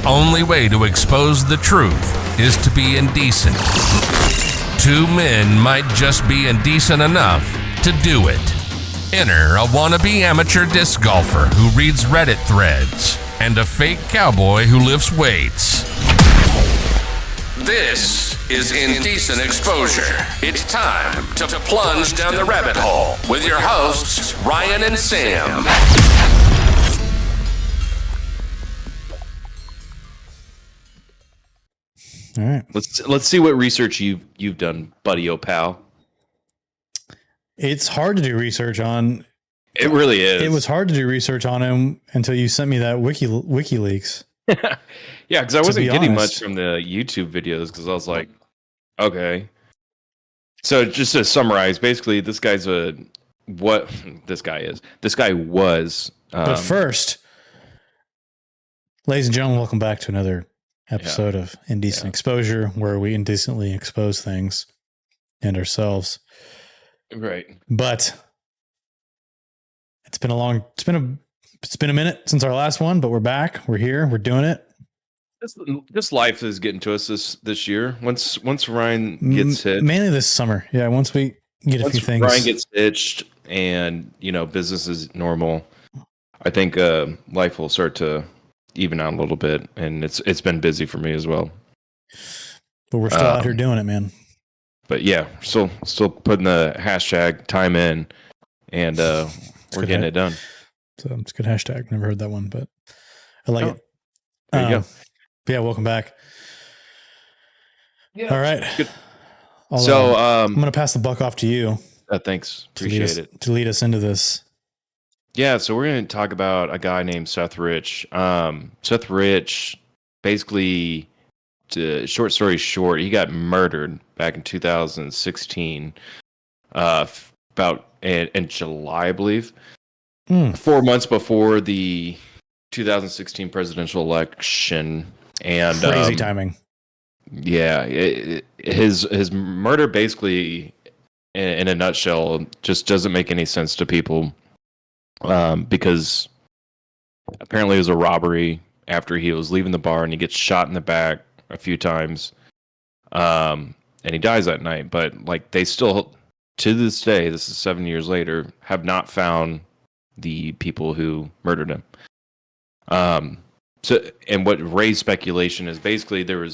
only way to expose the truth is to be indecent. Two men might just be indecent enough to do it. Enter a wannabe amateur disc golfer who reads Reddit threads and a fake cowboy who lifts weights. This is Indecent Exposure. It's time to plunge down the rabbit hole with your hosts, Ryan and Sam. All right. Let's see what research you've done, buddy, pal. It's hard to do research on. It really is. It was hard to do research on him until you sent me that WikiLeaks. Yeah, because I wasn't getting much from the YouTube videos because I was like, okay. So just to summarize, basically, this guy was. But first, ladies and gentlemen, welcome back to another episode of Indecent Exposure, where we indecently expose things and ourselves. Right. But it's been a minute since our last one, but we're back. We're here. We're doing it. This life is getting to us this year. Once Ryan gets hit, mainly this summer. Yeah, once we get a few things. Ryan gets hitched, and business is normal. I think life will start to even out a little bit, and it's been busy for me as well. But we're still out here doing it, man. But yeah, still putting the hashtag time in, and we're getting it done. So it's a good hashtag. Never heard that one, but I like it. There you go. Yeah, welcome back. Yeah. All right. Good. So I'm going to pass the buck off to you. Thanks. Appreciate it. To lead us into this. Yeah, so we're going to talk about a guy named Seth Rich. Seth Rich, basically, short story short, he got murdered back in 2016, about in July, I believe. 4 months before the 2016 presidential election. And crazy timing. Yeah, his murder basically, in a nutshell, just doesn't make any sense to people, because apparently it was a robbery after he was leaving the bar and he gets shot in the back a few times, and he dies that night. But like, they still, to this day, this is 7 years later, have not found the people who murdered him. So, and what raised speculation is basically there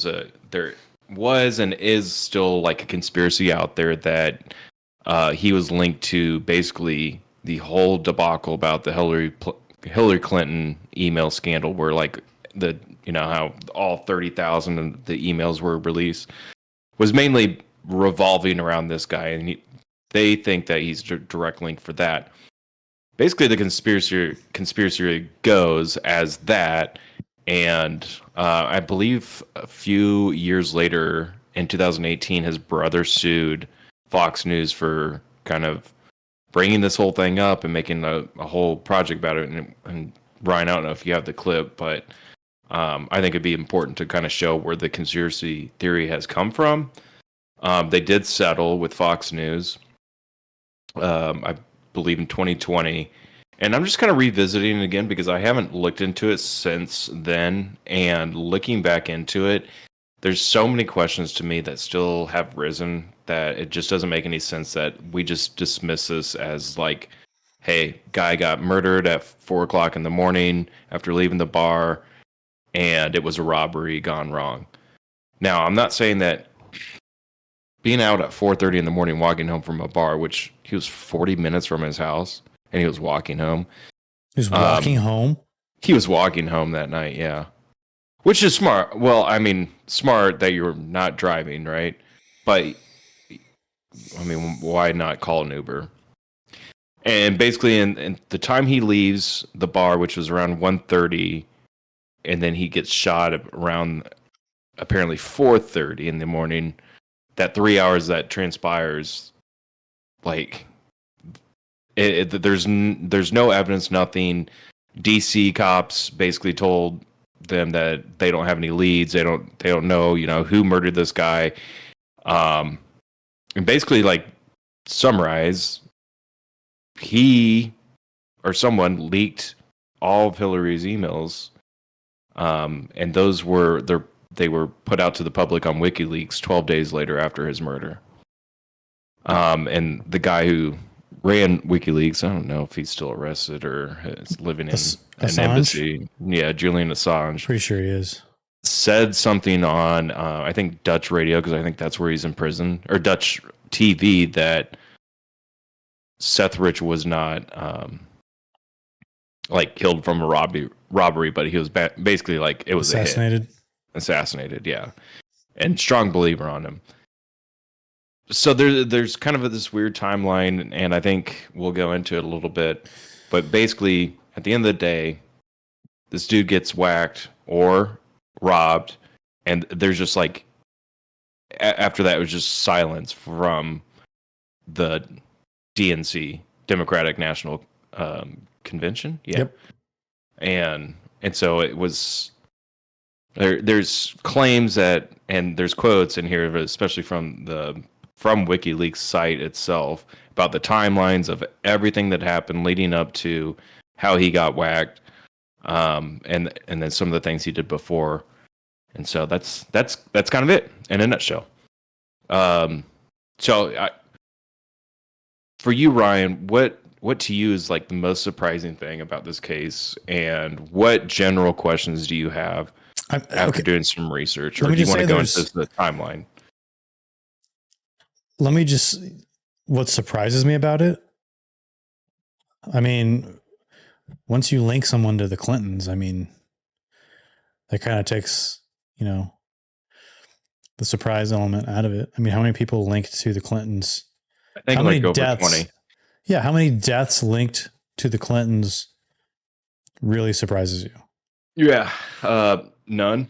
was and is still like a conspiracy out there that he was linked to basically the whole debacle about the Hillary Clinton email scandal, where like how all 30,000 of the emails were released, was mainly revolving around this guy, and they think that he's a direct link for that. Basically, the conspiracy goes as that, and I believe a few years later, in 2018, his brother sued Fox News for kind of bringing this whole thing up and making a whole project about it. And Ryan, I don't know if you have the clip, but I think it'd be important to kind of show where the conspiracy theory has come from. They did settle with Fox News, I believe in 2020, and I'm just kind of revisiting it again because I haven't looked into it since then. And looking back into it, there's so many questions to me that still have risen that it just doesn't make any sense that we just dismiss this as like, hey, guy got murdered at 4:00 in the morning after leaving the bar, and it was a robbery gone wrong. Now, I'm not saying that being out at 4:30 in the morning, walking home from a bar, which he was 40 minutes from his house, and he was walking home. He was walking home? He was walking home that night, yeah. Which is smart. Well, I mean, smart that you're not driving, right? But, I mean, why not call an Uber? And basically, in the time he leaves the bar, which was around 1:30, and then he gets shot around apparently 4:30 in the morning, that 3 hours that transpires, like, there's no evidence, nothing. DC cops basically told them that they don't have any leads. They don't know, who murdered this guy. And basically, like, summarize, he or someone leaked all of Hillary's emails And they were put out to the public on WikiLeaks 12 days later after his murder. And the guy who ran WikiLeaks, I don't know if he's still arrested or is living in an embassy. Yeah, Julian Assange. Pretty sure he is. Said something on, I think, Dutch radio, because I think that's where he's in prison, or Dutch TV, that Seth Rich was not like killed from a robbery, but he was basically like it was assassinated, yeah, and strong believer on him. So there's kind of this weird timeline, and I think we'll go into it a little bit. But basically, at the end of the day, this dude gets whacked or robbed, and there's just like after that, it was just silence from the DNC, Democratic National Convention. Yeah, yep. And so it was. There's claims that, and there's quotes in here, especially from WikiLeaks site itself, about the timelines of everything that happened leading up to how he got whacked, and then some of the things he did before. And so that's kind of it in a nutshell. For you, Ryan, what to you is like the most surprising thing about this case, and what general questions do you have after doing some research, or do you want to go into the timeline? Let me just, what surprises me about it, I mean, once you link someone to the Clintons, I mean, that kind of takes, the surprise element out of it. I mean, how many people linked to the Clintons? I think like over 20. Yeah, how many deaths linked to the Clintons really surprises you? Yeah, none.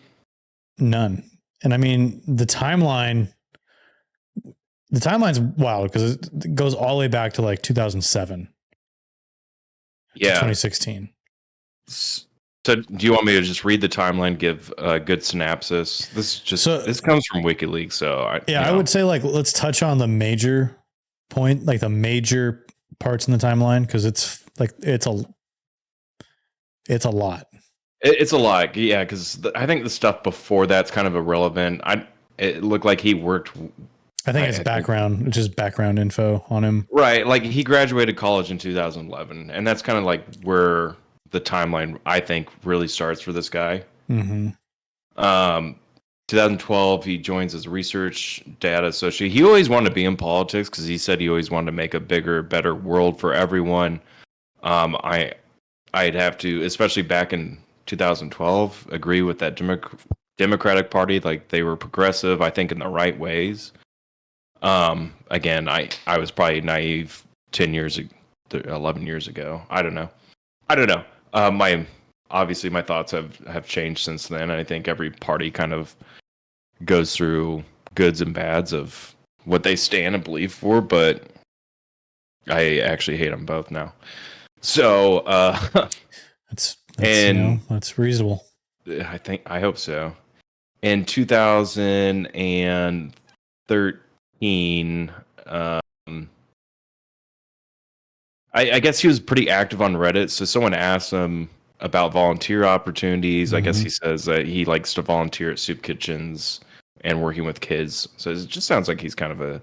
And I mean, the timeline's wild because it goes all the way back to like 2007. Yeah. 2016. So do you want me to just read the timeline, give a good synopsis? This comes from WikiLeaks. So I would say like, let's touch on the major point, like the major parts in the timeline. Cause it's a lot. It's a lot, yeah, because I think the stuff before that's kind of irrelevant. It looked like he worked. I think it's just background info on him. Right, like he graduated college in 2011, and that's kind of like where the timeline, I think, really starts for this guy. Mm-hmm. 2012, he joins as research data associate. He always wanted to be in politics because he said he always wanted to make a bigger, better world for everyone. I'd have to, especially back in 2012, agree with that Democratic Party. Like they were progressive, I think, in the right ways. Again, I was probably naive 11 years ago. I don't know. My thoughts have changed since then. I think every party kind of goes through goods and bads of what they stand and believe for, but I actually hate them both now. So, that's reasonable. I hope so. In 2013, I guess he was pretty active on Reddit. So someone asked him about volunteer opportunities. I guess he says that he likes to volunteer at soup kitchens and working with kids. So it just sounds like he's kind of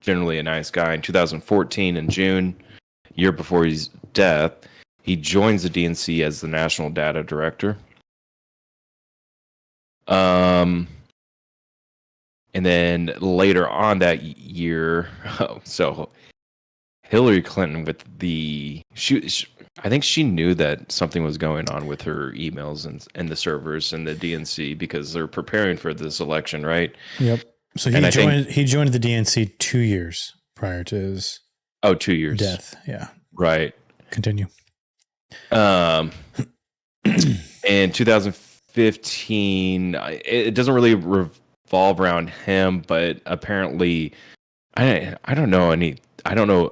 generally a nice guy. In 2014, in June, year before his death, he joins the DNC as the National Data Director. And then later on that year, so Hillary Clinton I think she knew that something was going on with her emails and the servers and the DNC because they're preparing for this election, right? Yep. So he joined the DNC 2 years prior to his 2 years death. Yeah. Right. Continue. In 2015, it doesn't really revolve around him, but apparently, I don't know.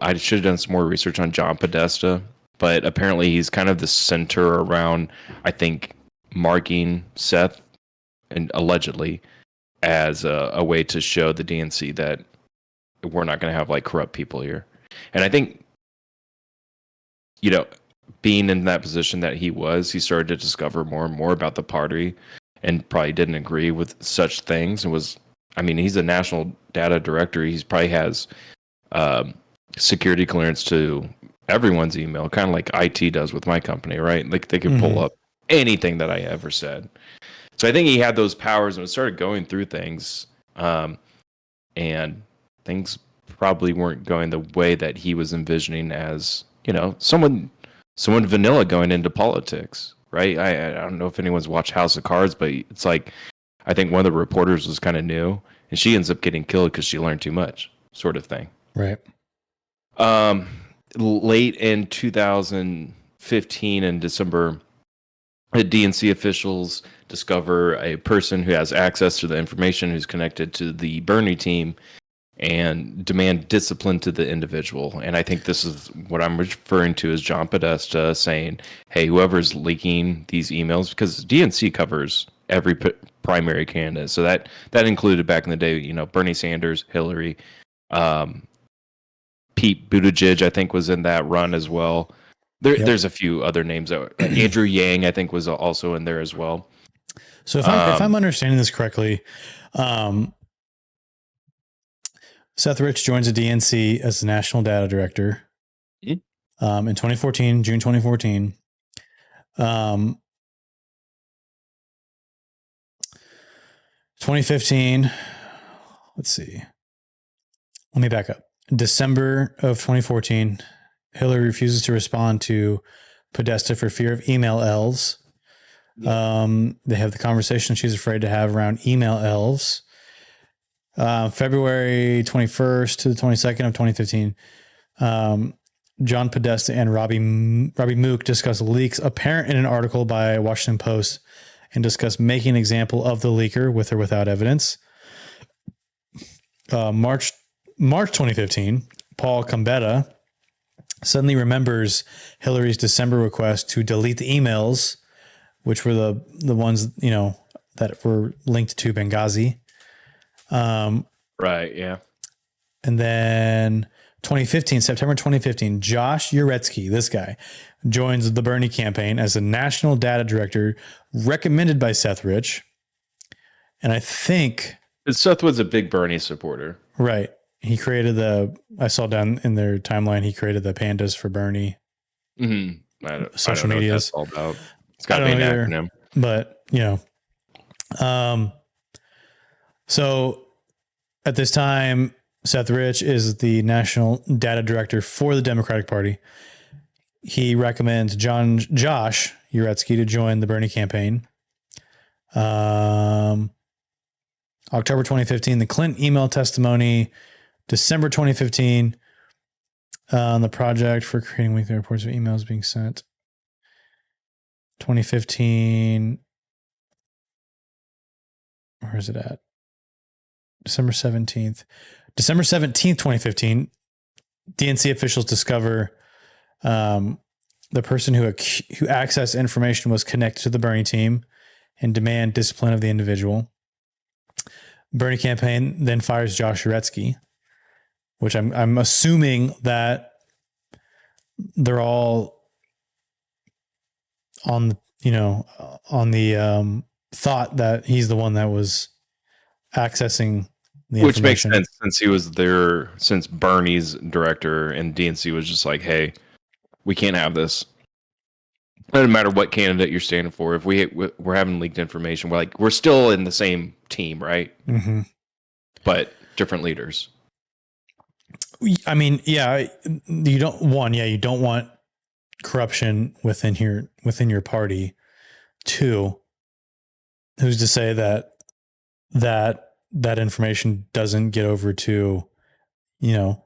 I should have done some more research on John Podesta, but apparently he's kind of the center around, I think, marking Seth, and allegedly, as a way to show the DNC that we're not going to have like corrupt people here. And I think, being in that position that he was, he started to discover more and more about the party, and probably didn't agree with such things. And was, I mean, he's a national data director. He's probably has security clearance to everyone's email, kind of like IT does with my company, right? Like they could pull up anything that I ever said. So I think he had those powers and started going through things, and things probably weren't going the way that he was envisioning as, someone vanilla going into politics, right? I don't know if anyone's watched House of Cards, but it's like, I think one of the reporters was kind of new, and she ends up getting killed because she learned too much, sort of thing. Right. Late in 2015 in December, the DNC officials discover a person who has access to the information who's connected to the Bernie team and demand discipline to the individual. And I think this is what I'm referring to as John Podesta saying, hey, whoever's leaking these emails, because DNC covers every primary candidate. So that included back in the day, Bernie Sanders, Hillary, Pete Buttigieg, I think, was in that run as well. There's a few other names that Andrew Yang, I think, was also in there as well. So if I'm understanding this correctly, Seth Rich joins the DNC as the national data director in 2014, June 2014. 2015. Let's see. Let me back up. December of 2014. Hillary refuses to respond to Podesta for fear of email elves. Yeah. They have the conversation she's afraid to have around email elves. February 21st to the 22nd of 2015, John Podesta and Robbie Mook discuss leaks apparent in an article by Washington Post and discuss making an example of the leaker with or without evidence. March 2015, Paul Gambetta suddenly remembers Hillary's December request to delete the emails, which were the ones, that were linked to Benghazi. Right. Yeah. And then September 2015, Josh Uretsky, this guy, joins the Bernie campaign as a national data director recommended by Seth Rich. And I think Seth was a big Bernie supporter. Right. He created I saw down in their timeline, he creaed the Pandas for Bernie. Mm-hmm. Social media. That's all about. It's got to be an acronym. But, so at this time, Seth Rich is the national data director for the Democratic Party. He recommends Josh Uretsky to join the Bernie campaign. October 2015, the Clinton email testimony. December 2015, on the project for creating weekly reports of emails being sent. 2015, where is it at? December 17th, 2015, DNC officials discover the person who accessed information was connected to the Bernie team and demand discipline of the individual. Bernie campaign then fires Josh Uretsky, which I'm assuming that they're all on the thought that he's the one that was accessing the Which makes information. sense since he was there, since Bernie's director and DNC was just like, hey, we can't have this. It doesn't matter what candidate you're standing for. If we're having leaked information, we're still in the same team, right? Mm-hmm. But different leaders. I mean, yeah, you don't want corruption within your party. Two, who's to say that information doesn't get over to, the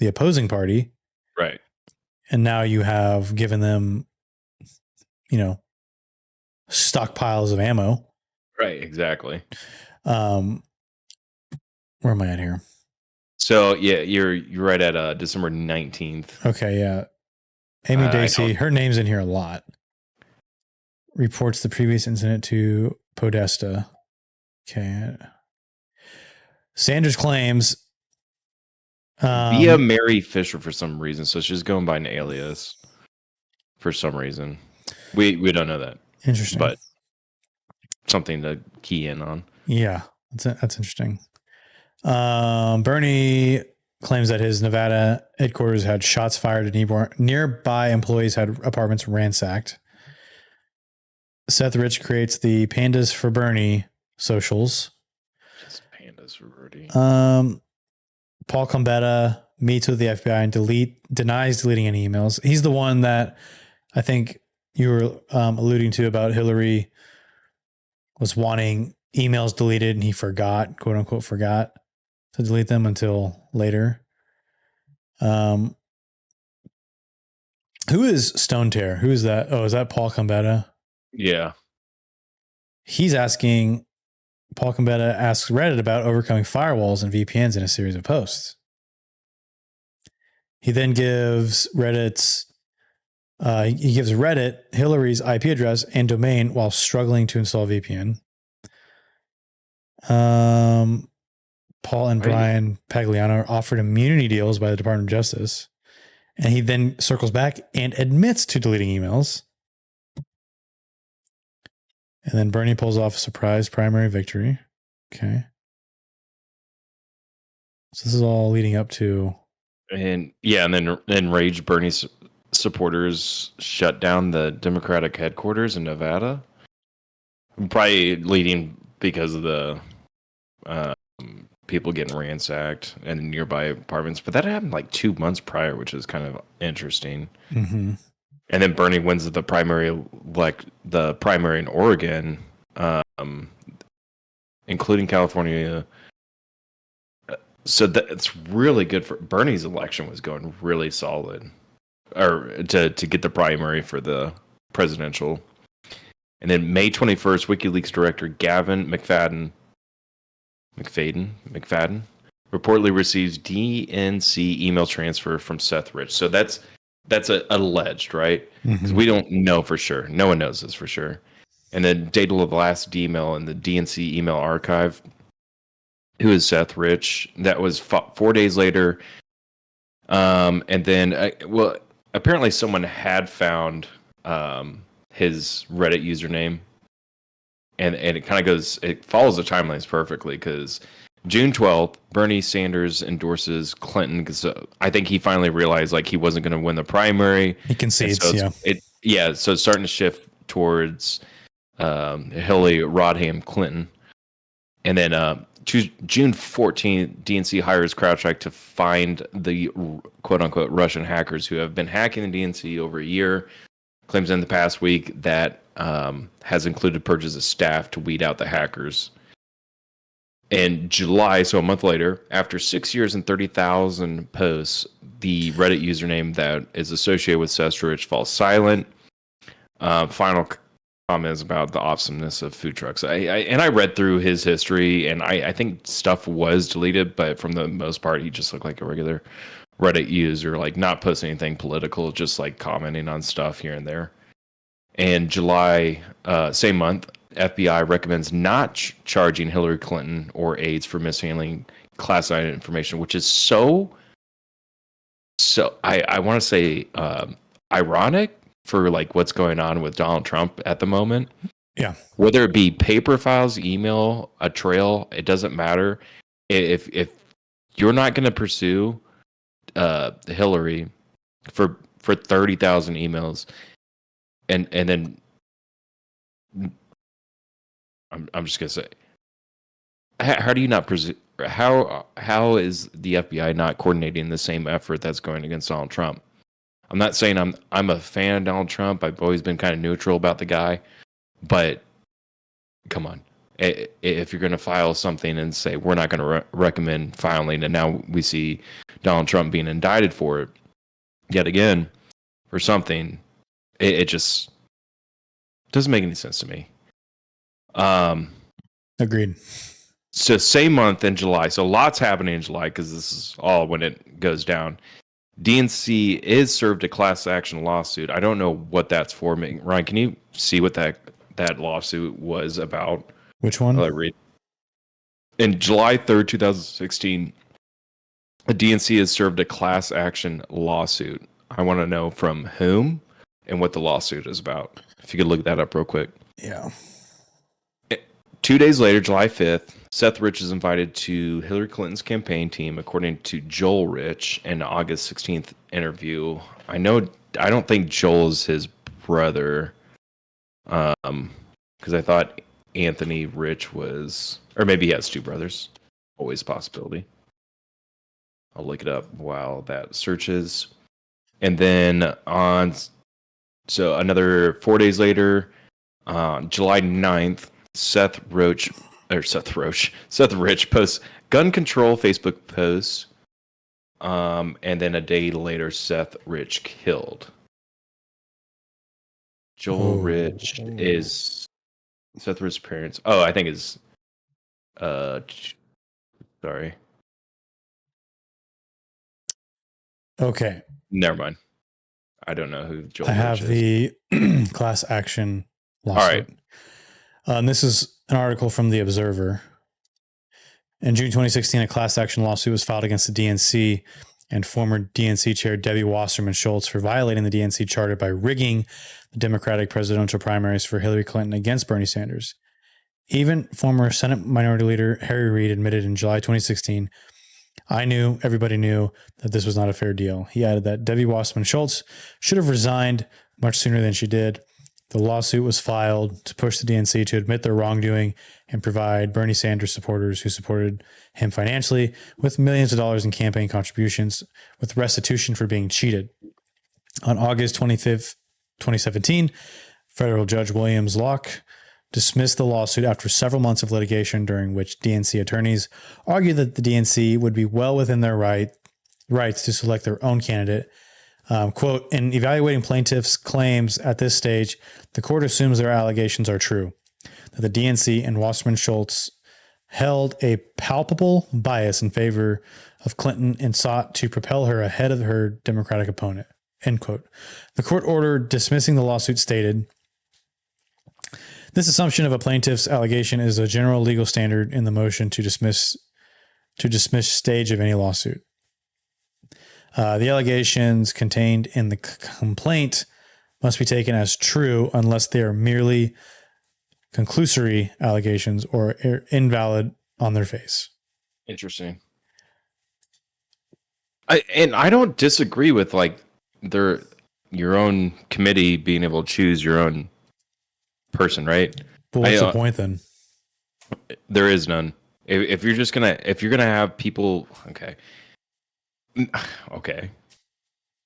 opposing party. Right. And now you have given them, stockpiles of ammo. Right. Exactly. Where am I at here? So yeah, you're right at December 19th. Okay. Yeah. Amy Dacey, her name's in here a lot. Reports the previous incident to Podesta. Okay. Sanders claims via Mary Fisher for some reason, so she's going by an alias. for some reason. We don't know that. Interesting. But something to key in on. Yeah, that's interesting. Bernie claims that his Nevada headquarters had shots fired and nearby employees had apartments ransacked. Seth Rich creates the Pandas for Bernie socials. Just Pandas for Bernie. Paul Combetta meets with the FBI and denies deleting any emails. He's the one that I think you were alluding to about Hillary was wanting emails deleted and he forgot, quote unquote, forgot to delete them until later. Who is Stone Tear? Who is that? Oh, is that Paul Combetta? Yeah. He's asking, Paul Combetta asks Reddit about overcoming firewalls and VPNs in a series of posts. He then gives Reddit Hillary's IP address and domain while struggling to install VPN. Paul and Brian Pagliano are offered immunity deals by the Department of Justice. And he then circles back and admits to deleting emails. And then Bernie pulls off a surprise primary victory. Okay. So this is all leading up to... And then enraged Bernie's supporters shut down the Democratic headquarters in Nevada. Probably leading because of the people getting ransacked and nearby apartments. But that happened like 2 months prior, which is kind of interesting. Mm-hmm. And then Bernie wins the primary in Oregon, including California. So that's really good for Bernie's election was going really solid, or to get the primary for the presidential. And then May 21st, WikiLeaks director Gavin McFadden reportedly receives DNC email transfer from Seth Rich. So that's alleged, right? Because we don't know for sure. No one knows this for sure. And then date of the last email in the DNC email archive. Who is Seth Rich? That was 4 days later. And then, apparently someone had found his Reddit username. And it kind of it follows the timelines perfectly because June 12th, Bernie Sanders endorses Clinton because I think he finally realized like he wasn't going to win the primary. He concedes, so so it's starting to shift towards Hillary Rodham Clinton. And then June 14th, DNC hires CrowdStrike to find the quote-unquote Russian hackers who have been hacking the DNC over a year. Claims in the past week that has included purges of staff to weed out the hackers. In July, so a month later, after 6 years and 30,000 posts, the Reddit username that is associated with Seth Rich falls silent. Final comments about the awesomeness of food trucks. I read through his history, and I think stuff was deleted, but from the most part, he just looked like a regular Reddit user, like not posting anything political, just like commenting on stuff here and there. And July, same month, FBI recommends not charging Hillary Clinton or aides for mishandling classified information, which is so I want to say ironic for like what's going on with Donald Trump at the moment. Yeah. Whether it be paper files, email, a trail, it doesn't matter. If you're not going to pursue Hillary for 30,000 emails, and then I'm just gonna say, how do you not pursue? How is the FBI not coordinating the same effort that's going against Donald Trump? I'm not saying I'm a fan of Donald Trump. I've always been kind of neutral about the guy, but come on. If you're going to file something and say we're not going to recommend filing, and now we see Donald Trump being indicted for it yet again for something, it just doesn't make any sense to me. Agreed. So same month in July. So lots happening in July because this is all when it goes down. DNC is served a class action lawsuit. I don't know what that's for. Ryan, can you see what that lawsuit was about? Which one? I'll read. In July 3rd, 2016, the DNC has served a class action lawsuit. I want to know from whom, and what the lawsuit is about. If you could look that up real quick. Yeah. 2 days later, July 5th, Seth Rich is invited to Hillary Clinton's campaign team, according to Joel Rich, in an August 16th interview. I don't think Joel is his brother, because I thought Anthony Rich was, or maybe he has two brothers. Always a possibility. I'll look it up while that searches. And then another 4 days later, July 9th, Seth Rich posts gun control Facebook posts. And then a day later, Seth Rich killed. Joel Rich is Seth Rich's parents. Oh, I think is sorry. Okay. Never mind. I don't know who Joel I have Rich is. the class action lawsuit. All right. And this is an article from The Observer. In June 2016, a class action lawsuit was filed against the DNC and former DNC chair Debbie Wasserman Schultz for violating the DNC charter by rigging the Democratic presidential primaries for Hillary Clinton against Bernie Sanders. Even former Senate Minority Leader Harry Reid admitted in July 2016, everybody knew that this was not a fair deal. He added that Debbie Wasserman Schultz should have resigned much sooner than she did. The lawsuit was filed to push the DNC to admit their wrongdoing and provide Bernie Sanders supporters who supported him financially with millions of dollars in campaign contributions with restitution for being cheated. On August 25th, 2017, federal judge Williams Locke dismissed the lawsuit after several months of litigation during which DNC attorneys argued that the DNC would be well within their rights to select their own candidate. Quote, in evaluating plaintiffs' claims at this stage, the court assumes their allegations are true, that the DNC and Wasserman Schultz held a palpable bias in favor of Clinton and sought to propel her ahead of her Democratic opponent, end quote. The court order dismissing the lawsuit stated, this assumption of a plaintiff's allegation is a general legal standard in the motion to dismiss stage of any lawsuit. The allegations contained in the complaint must be taken as true unless they are merely conclusory allegations or invalid on their face. Interesting. I don't disagree with your own committee being able to choose your own person, right? But what's the point then? There is none. If you're gonna have people, okay.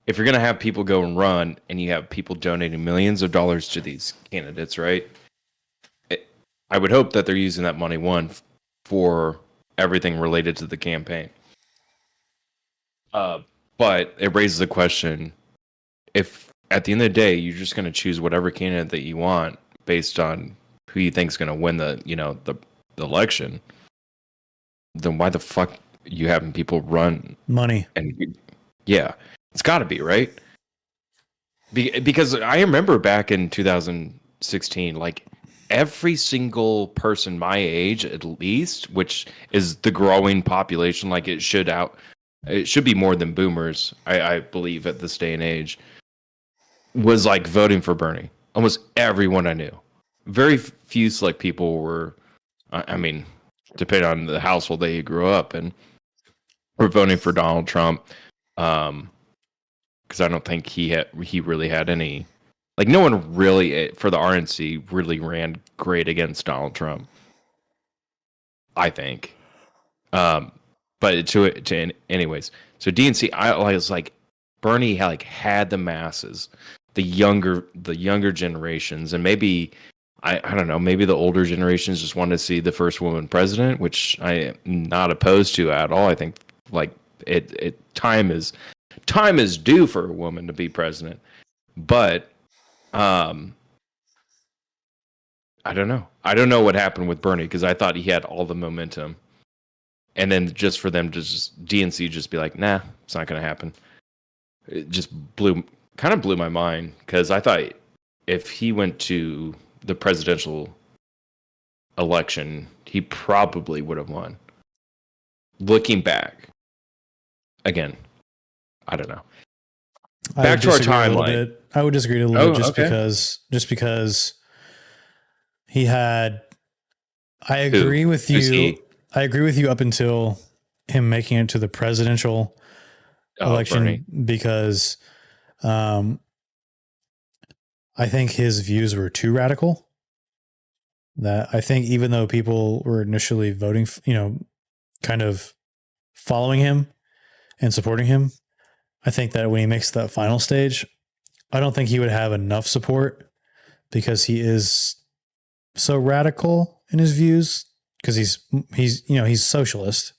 If you're gonna have people go and run, and you have people donating millions of dollars to these candidates, right? I would hope that they're using that money for everything related to the campaign. But it raises the question: if at the end of the day you're just gonna choose whatever candidate that you want based on who you think is gonna win the election, then why the fuck you having people run money? And yeah, it's got to be right. Because I remember back in 2016, like every single person my age, at least, which is the growing population, like it should be more than boomers, I believe, at this day and age, was like voting for Bernie. Almost everyone I knew. Very few select people were, I mean, depending on the household that you grew up in, were voting for Donald Trump. Because I don't think he really had any, like, no one really for the RNC really ran great against Donald Trump, I think. But anyways, so DNC, I was like, Bernie had the masses, the younger generations, and maybe I don't know, maybe the older generations just wanted to see the first woman president, which I am not opposed to at all. I think time is due for a woman to be president, but I don't know what happened with Bernie, because I thought he had all the momentum, and then just for them to DNC just be like, nah, it's not going to happen. It just blew my mind, because I thought if he went to the presidential election, he probably would have won. Looking back, again, I don't know. back to our timeline. I would disagree a little bit just because he had. I agree with you. I agree with you up until him making it to the presidential election Bernie. Because I think his views were too radical. That I think even though people were initially voting, kind of following him and supporting him, I think that when he makes that final stage, I don't think he would have enough support because he is so radical in his views because he's socialist,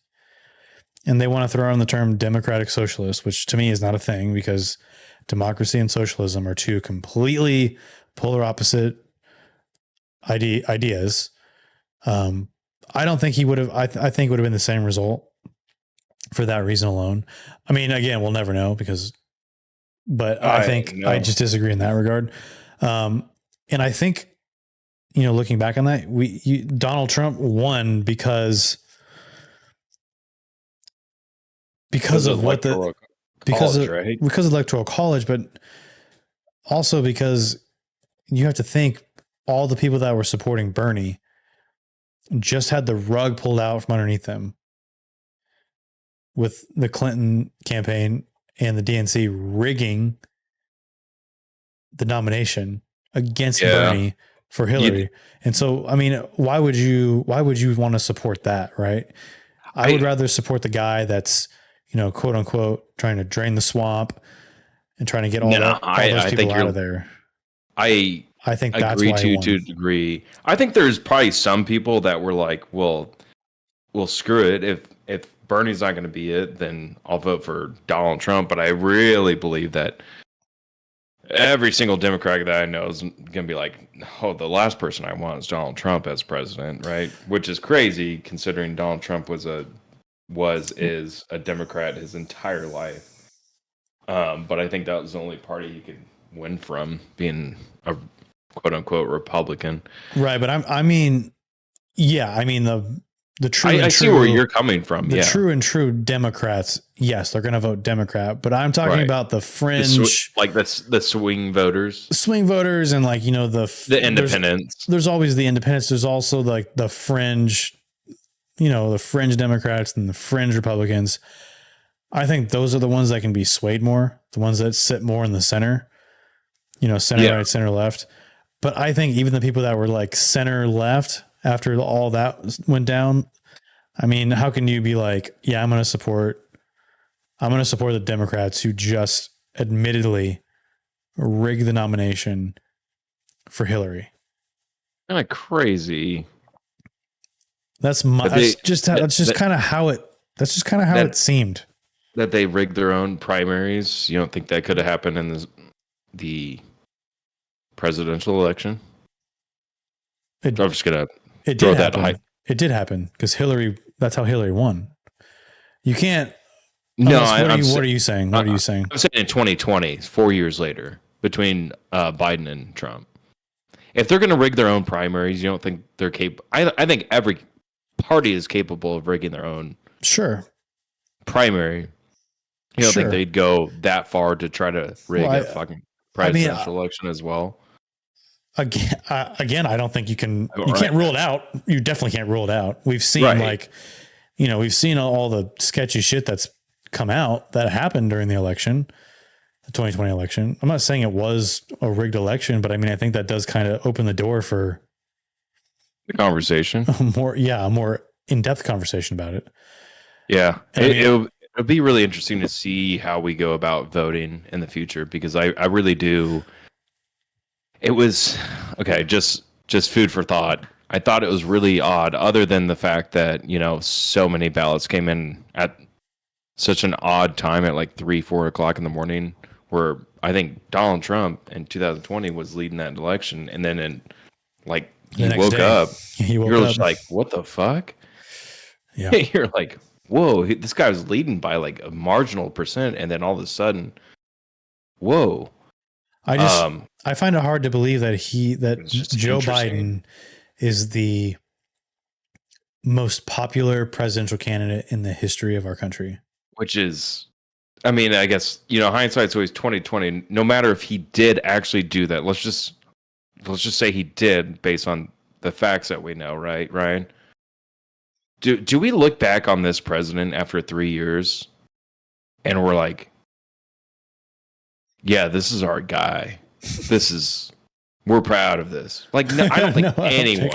and they want to throw in the term democratic socialist, which to me is not a thing because democracy and socialism are two completely polar opposite ideas. I don't think he would have. I think it would have been the same result for that reason alone. I mean, again, we'll never know but I think I just disagree in that regard. And I think, looking back on that, Donald Trump won because of electoral college, but also because you have to think all the people that were supporting Bernie just had the rug pulled out from underneath them with the Clinton campaign and the DNC rigging the nomination against Bernie for Hillary. And so, I mean, why would you want to support that? Right. I would rather support the guy that's, quote unquote, trying to drain the swamp and trying to get all those people out of there. I think that's agree why to a degree. I think there's probably some people that were like, well, screw it. If Bernie's not going to be it, then I'll vote for Donald Trump. But I really believe that every single Democrat that I know is going to be like, oh, the last person I want is Donald Trump as president, right? Which is crazy considering Donald Trump is a Democrat his entire life. But I think that was the only party he could win from, being a quote unquote Republican. Right. But the true I see where you're coming from. The true and true Democrats, yes, they're going to vote Democrat. But I'm talking about the fringe, the swing voters, and the independents. There's always the independents. There's also like the fringe, the fringe Democrats and the fringe Republicans. I think those are the ones that can be swayed more, the ones that sit more in the center, center right, center left. But I think even the people that were like center left, after all that went down, I mean, how can you be like, yeah, I'm going to support the Democrats who just admittedly rigged the nomination for Hillary? Kind of crazy. That's just kind of how it seemed. That they rigged their own primaries. You don't think that could have happened in the presidential election? I'm just gonna throw that hype. It did happen because Hillary. That's how Hillary won. You can't. No, what are you saying? What are you saying? I'm saying in 2020, 4 years later, between Biden and Trump. If they're going to rig their own primaries, you don't think they're capable? I think every party is capable of rigging their own primary. You don't think they'd go that far to try to rig a fucking presidential election as well? Again, I don't think you can. You can't rule it out. You definitely can't rule it out. We've seen we've seen all the sketchy shit that's come out that happened during the election, the 2020 election. I'm not saying it was a rigged election, but I mean, I think that does kind of open the door for the conversation. A more in-depth conversation about it. Yeah, it'll be really interesting to see how we go about voting in the future, because I really do. It was just food for thought. I thought it was really odd, other than the fact that, so many ballots came in at such an odd time at like 3-4 o'clock in the morning, where I think Donald Trump in 2020 was leading that election. And then he woke up, you're just like, what the fuck? Yeah. You're like, whoa, this guy was leading by like a marginal percent. And then all of a sudden, whoa. I find it hard to believe that Joe Biden is the most popular presidential candidate in the history of our country. Which is I mean, I guess, hindsight's always 2020. No matter if he did actually do that, let's just say he did based on the facts that we know, right, Ryan? Do we look back on this president after 3 years and we're like, yeah, this is our guy. We're proud of this. Like, no, I don't think anyone.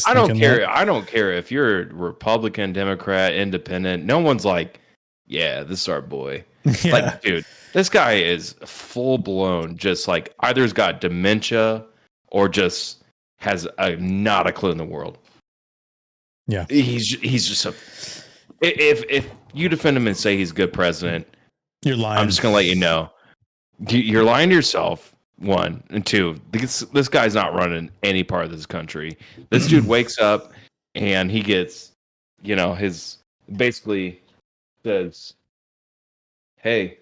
I don't care. That. I don't care if you're a Republican, Democrat, Independent. No one's like, yeah, this is our boy. Yeah. Like, dude, this guy is full blown. Just like either has got dementia or just has not a clue in the world. Yeah, he's just If you defend him and say he's a good president, you're lying. I'm just gonna let you know. You're lying to yourself, one. And two, this guy's not running any part of this country. This dude wakes up and he gets, his basically says, hey,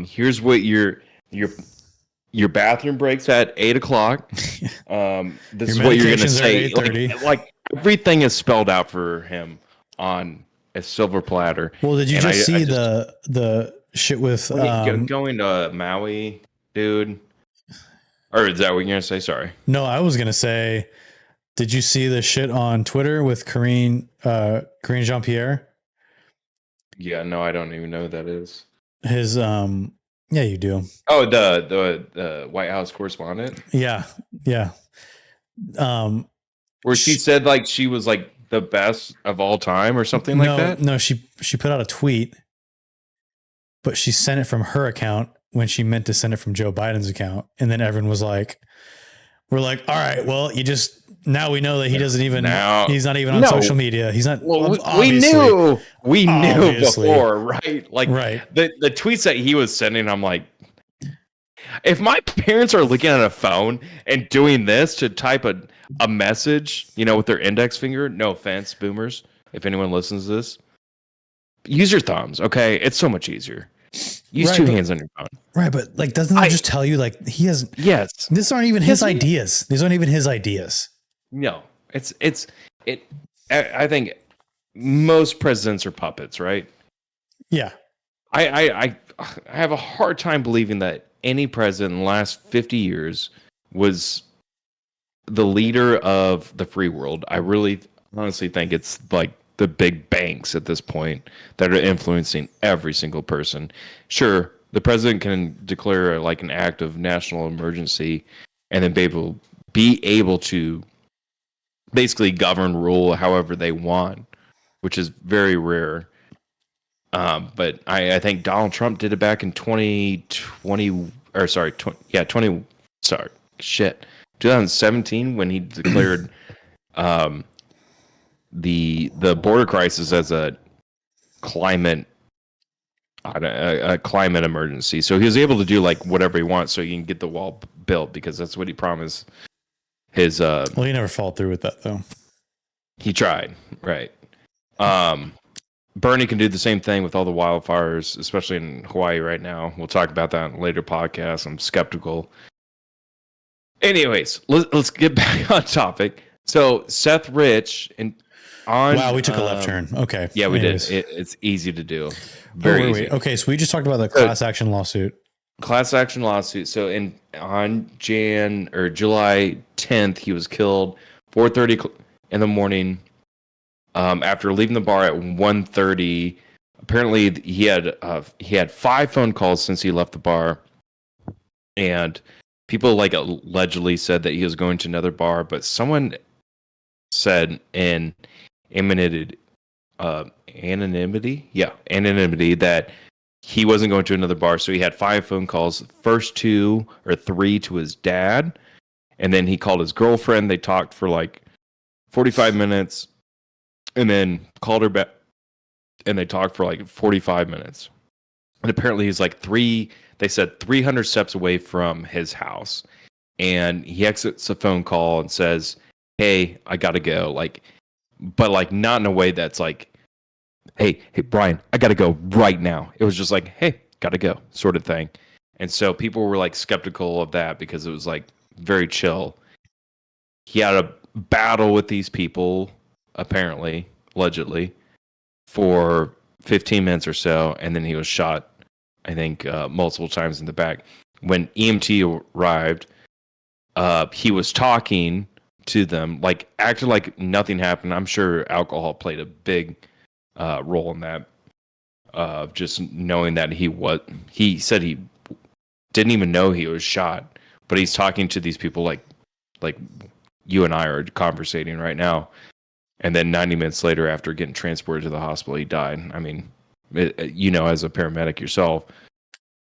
here's what your bathroom breaks at 8:00. This is what you're gonna say. Like everything is spelled out for him on a silver platter. Well, did you just see the shit with going to Maui, dude? Or is that what you're gonna say? Sorry. No, I was gonna say, did you see the shit on Twitter with Karine Jean-Pierre? Yeah, no, I don't even know who that is. His yeah, you do. Oh, the White House correspondent. Yeah. Where she said like she was like the best of all time or something like that. No, she put out a tweet, but she sent it from her account when she meant to send it from Joe Biden's account. And then everyone was like, we're like, all right, well, now we know that he doesn't even, he's not even on social media. He's not. Well, we knew before, right? Like the tweets that he was sending, I'm like, if my parents are looking at a phone and doing this to type a message, with their index finger, no offense, boomers, if anyone listens to this, use your thumbs, okay? It's so much easier. Use two hands on your phone. Right, but like, doesn't that just tell you like he has? Yes. These aren't even his ideas. These aren't even his ideas. No, I think most presidents are puppets, right? Yeah. I have a hard time believing that any president in the last 50 years was the leader of the free world. I really honestly think it's like the big banks at this point that are influencing every single person. Sure, the president can declare like an act of national emergency and then be able to basically govern, rule however they want, which is very rare. But I think Donald Trump did it back in 2017 when he declared the border crisis as a climate emergency. So he was able to do like whatever he wants so he can get the wall built because that's what he promised his well, he never followed through with that though. He tried, right. Bernie can do the same thing with all the wildfires, especially in Hawaii right now. We'll talk about that in a later podcast. I'm skeptical. Anyways, let's get back on topic. So Seth Rich wow, we took a left turn. Okay. Yeah, we did. It's easy to do. Very easy. Okay, so we just talked about the class action lawsuit. Class action lawsuit. So on July 10th, he was killed 4:30 in the morning. After leaving the bar at 1:30, apparently he had 5 phone calls since he left the bar, and people like allegedly said that he was going to another bar, but someone said in anonymity that he wasn't going to another bar. So he had 5 phone calls. First 2 or 3 to his dad, and then he called his girlfriend. They talked for like 45 minutes. And then called her back, and they talked for like 45 minutes. And apparently he's like 300 steps away from his house. And he exits a phone call and says, hey, I gotta go. But not in a way that's like, hey, Brian, I gotta go right now. It was just like, hey, gotta go sort of thing. And so people were like skeptical of that because it was like very chill. He had a battle with these people, apparently, allegedly, for 15 minutes or so, and then he was shot, I think, multiple times in the back. When EMT arrived, he was talking to them, like acted like nothing happened. I'm sure alcohol played a big role in that. Just knowing that he said he didn't even know he was shot, but he's talking to these people like you and I are conversating right now. And then 90 minutes later, after getting transported to the hospital, he died. I mean, as a paramedic yourself,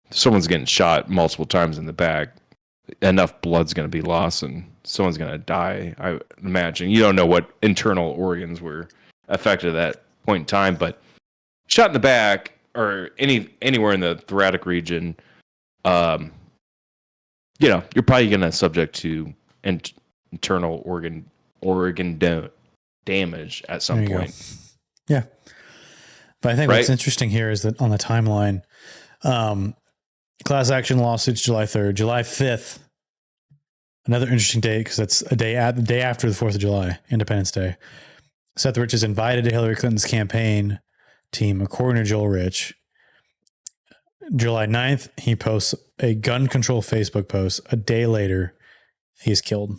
if someone's getting shot multiple times in the back, enough blood's going to be lost and someone's going to die. I imagine you don't know what internal organs were affected at that point in time, but shot in the back or anywhere in the thoracic region, you're probably going to subject to internal organ damage at some point. Go. Yeah. But I think what's interesting here is that on the timeline, class action lawsuits July 3rd, July 5th, another interesting date because that's the day after the 4th of July, Independence Day. Seth Rich is invited to Hillary Clinton's campaign team, according to Joel Rich. July 9th, he posts a gun control Facebook post. A day later, he's killed.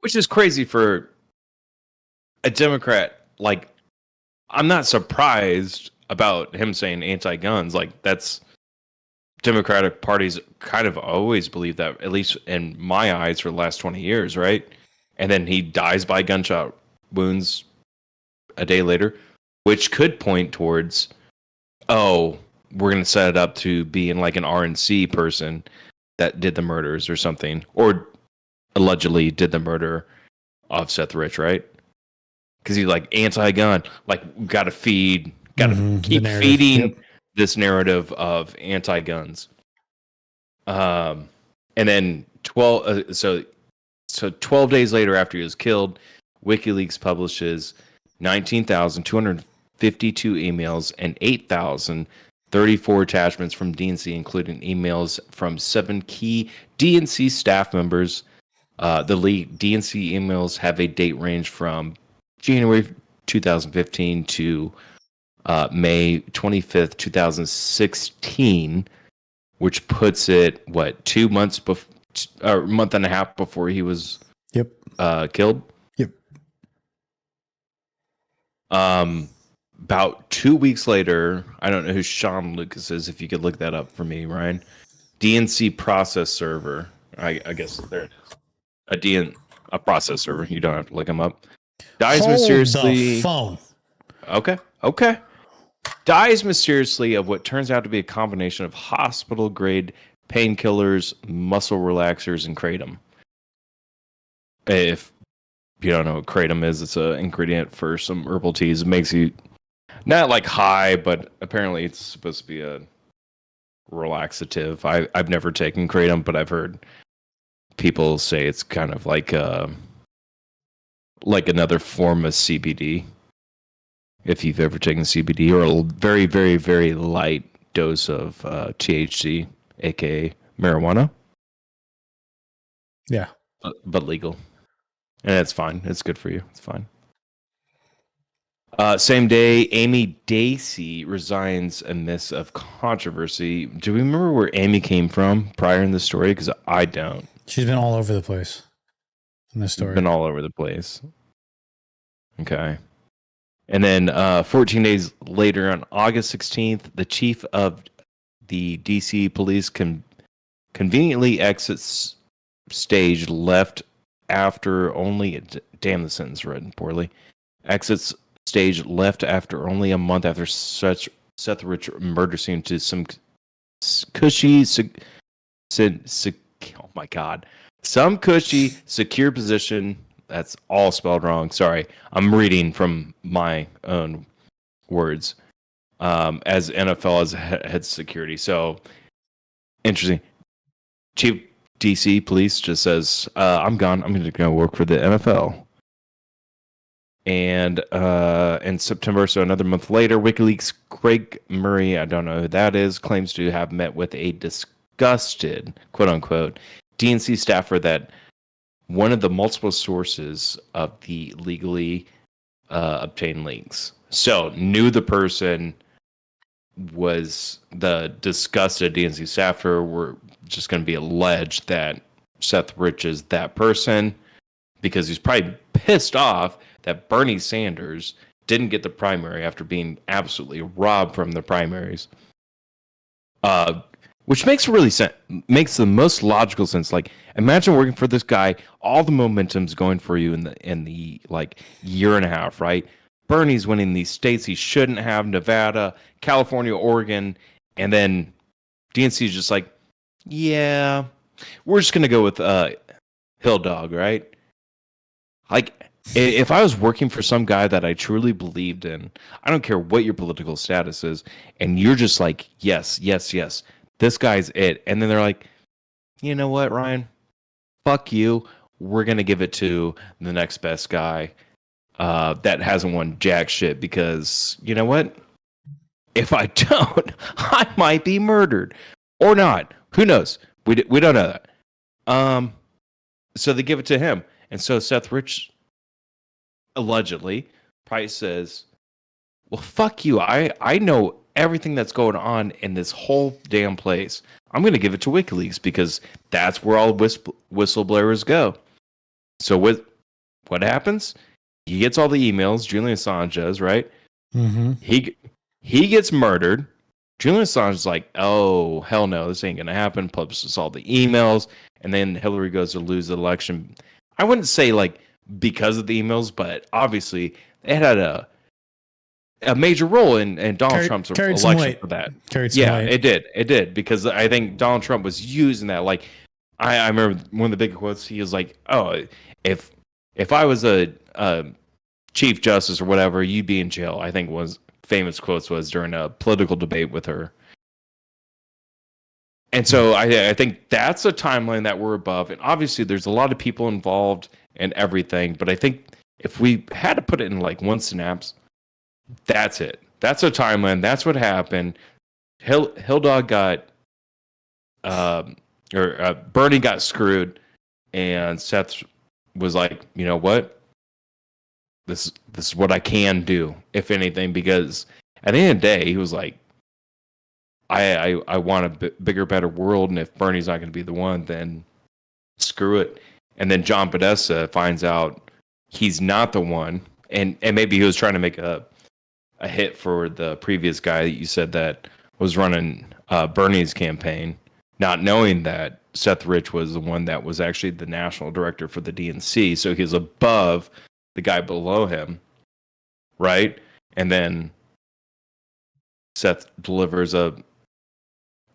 Which is crazy for a Democrat. Like, I'm not surprised about him saying anti-guns. Like, that's Democratic parties kind of always believe that, at least in my eyes, for the last 20 years, right? And then he dies by gunshot wounds a day later, which could point towards, we're going to set it up to being like an RNC person that did the murders or something, or allegedly did the murder of Seth Rich, right? Because he's like anti-gun, like got to keep feeding this narrative of anti-guns. And then 12 days later, after he was killed, WikiLeaks publishes 19,252 emails and 8,034 attachments from DNC, including emails from 7 key DNC staff members. The leaked DNC emails have a date range from January 2015 to May 25th, 2016, which puts it, 2 months before, or a month and a half before he was killed? Yep. About 2 weeks later, I don't know who Sean Lucas is, if you could look that up for me, Ryan. DNC process server. I guess there it is. A process server. You don't have to look him up. Dies mysteriously. The phone. Okay. Dies mysteriously of what turns out to be a combination of hospital-grade painkillers, muscle relaxers, and kratom. If you don't know what kratom is, it's an ingredient for some herbal teas. It makes you not like high, but apparently it's supposed to be a relaxative. I've never taken kratom, but I've heard people say it's kind of like another form of CBD. If you've ever taken CBD, or a very, very, very light dose of THC, aka marijuana. Yeah. But legal. And it's fine. It's good for you. It's fine. Same day, Amy Dacey resigns amidst of controversy. Do we remember where Amy came from prior in the story? Because I don't. She's been all over the place in this story. Been all over the place. Okay. And then 14 days later, on August 16th, the chief of the DC police conveniently exits stage left after only... Damn, the sentence read poorly. Exits stage left after only a month after such Seth Rich murder scene to some cushy... oh my God. Some cushy, secure position... That's all spelled wrong. Sorry. I'm reading from my own words. As NFL as head security. So, interesting. Chief DC police just says, I'm gone. I'm going to go work for the NFL. And in September, so another month later, WikiLeaks' Craig Murray, I don't know who that is, claims to have met with a disgusted, quote-unquote, DNC staffer that one of the multiple sources of the legally obtained links. So knew the person was the disgusted DNC staffer were just going to be alleged that Seth Rich is that person because he's probably pissed off that Bernie Sanders didn't get the primary after being absolutely robbed from the primaries. Which makes really sense, makes the most logical sense. Like, imagine working for this guy, all the momentum's going for you in the like year and a half, right? Bernie's winning these states he shouldn't have, Nevada, California, Oregon, and then DNC is just like, yeah, we're just gonna go with Hill Dog, right? Like, if I was working for some guy that I truly believed in, I don't care what your political status is, and you're just like, yes, yes, yes, this guy's it. And then they're like, you know what, Ryan? Fuck you. We're going to give it to the next best guy that hasn't won jack shit because, you know what? If I don't, I might be murdered. Or not. Who knows? We don't know that. So they give it to him. And so Seth Rich allegedly probably says, well, fuck you. I know everything that's going on in this whole damn place. I'm going to give it to WikiLeaks because that's where all whistleblowers go. So what happens? He gets all the emails. Julian Assange does, right? Mm-hmm. He gets murdered. Julian Assange is like, oh, hell no, this ain't going to happen. Publishes all the emails. And then Hillary goes to lose the election. I wouldn't say like because of the emails, but obviously it had a major role in Donald Trump's election for that. Yeah, it did because I think Donald Trump was using that. Like, I remember one of the big quotes. He was like, "Oh, if I was a chief justice or whatever, you'd be in jail." I think was famous quotes was during a political debate with her. And so I think that's a timeline that we're above. And obviously, there's a lot of people involved and everything. But I think if we had to put it in like one synapse, that's it. That's a timeline. That's what happened. Hill Dog got, Bernie got screwed, and Seth was like, you know what? This is what I can do, if anything, because at the end of the day, he was like, I want a bigger, better world, and if Bernie's not going to be the one, then screw it. And then John Podesta finds out he's not the one, and maybe he was trying to make a hit for the previous guy that you said that was running Bernie's campaign, not knowing that Seth Rich was the one that was actually the national director for the DNC. So he was above the guy below him, right? And then Seth delivers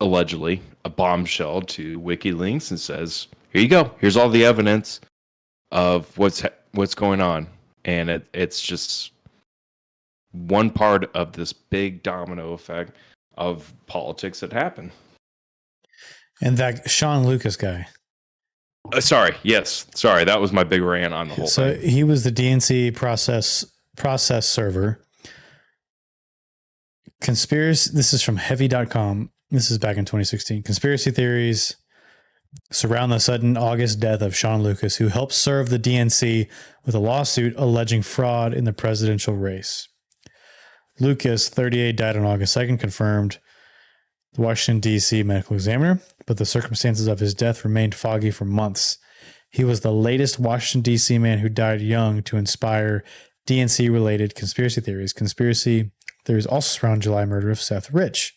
allegedly a bombshell to WikiLeaks and says, here you go. Here's all the evidence of what's going on. And it's just one part of this big domino effect of politics that happened. And that Sean Lucas guy. Sorry, that was my big rant on the whole thing. So he was the DNC process server. This is from heavy.com. This is back in 2016. Conspiracy theories surround the sudden August death of Sean Lucas, who helped serve the DNC with a lawsuit alleging fraud in the presidential race. Lucas, 38, died on August 2nd, confirmed the Washington, D.C. medical examiner, but the circumstances of his death remained foggy for months. He was the latest Washington, D.C. man who died young to inspire DNC-related conspiracy theories. Conspiracy theories also surround July murder of Seth Rich,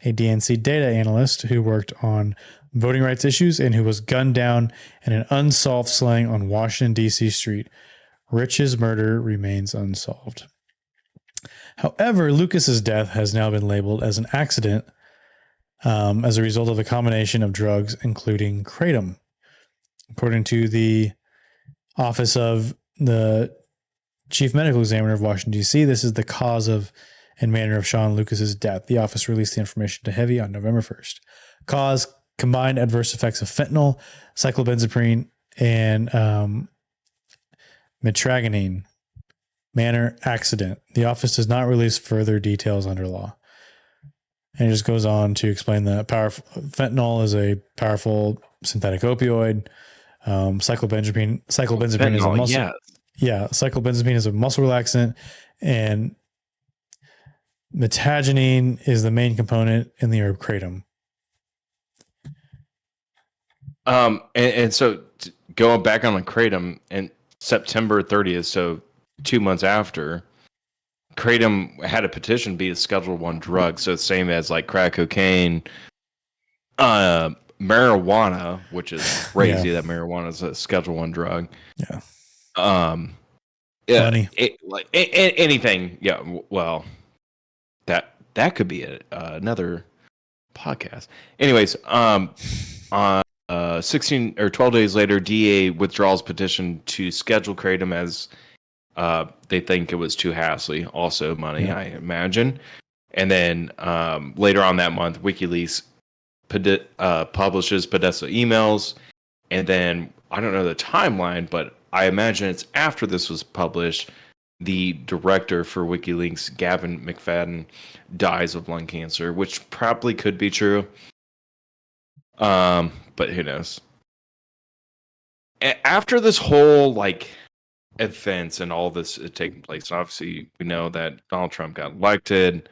a DNC data analyst who worked on voting rights issues and who was gunned down in an unsolved slaying on Washington, D.C. street. Rich's murder remains unsolved. However, Lucas's death has now been labeled as an accident as a result of a combination of drugs, including kratom. According to the Office of the Chief Medical Examiner of Washington, D.C., this is the cause of and manner of Sean Lucas's death. The office released the information to Heavy on November 1st. Cause: combined adverse effects of fentanyl, cyclobenzaprine, and mitragynine. Manner: accident. The office does not release further details under law. And it just goes on to explain that fentanyl is a powerful synthetic opioid. Cyclobenzaprine is a muscle. Yeah, cyclobenzaprine is a muscle relaxant, and Metagonine is the main component in the herb kratom. And so going back on the kratom, and September 30th, so 2 months after, kratom had a petition to be a Schedule 1 drug, so same as like crack cocaine, marijuana, which is crazy that marijuana is a Schedule 1 drug. Yeah. Money. Anything. Yeah. Well, that could be another podcast. Anyways, 16 or 12 days later, DA withdraws petition to schedule kratom as they think it was too hassly. Also money, I imagine. And then later on that month, WikiLeaks publishes Podesta emails. And then I don't know the timeline, but I imagine it's after this was published, the director for WikiLeaks, Gavin McFadden, dies of lung cancer, which probably could be true. But who knows? After this whole events and all this is taking place, obviously we know that Donald Trump got elected.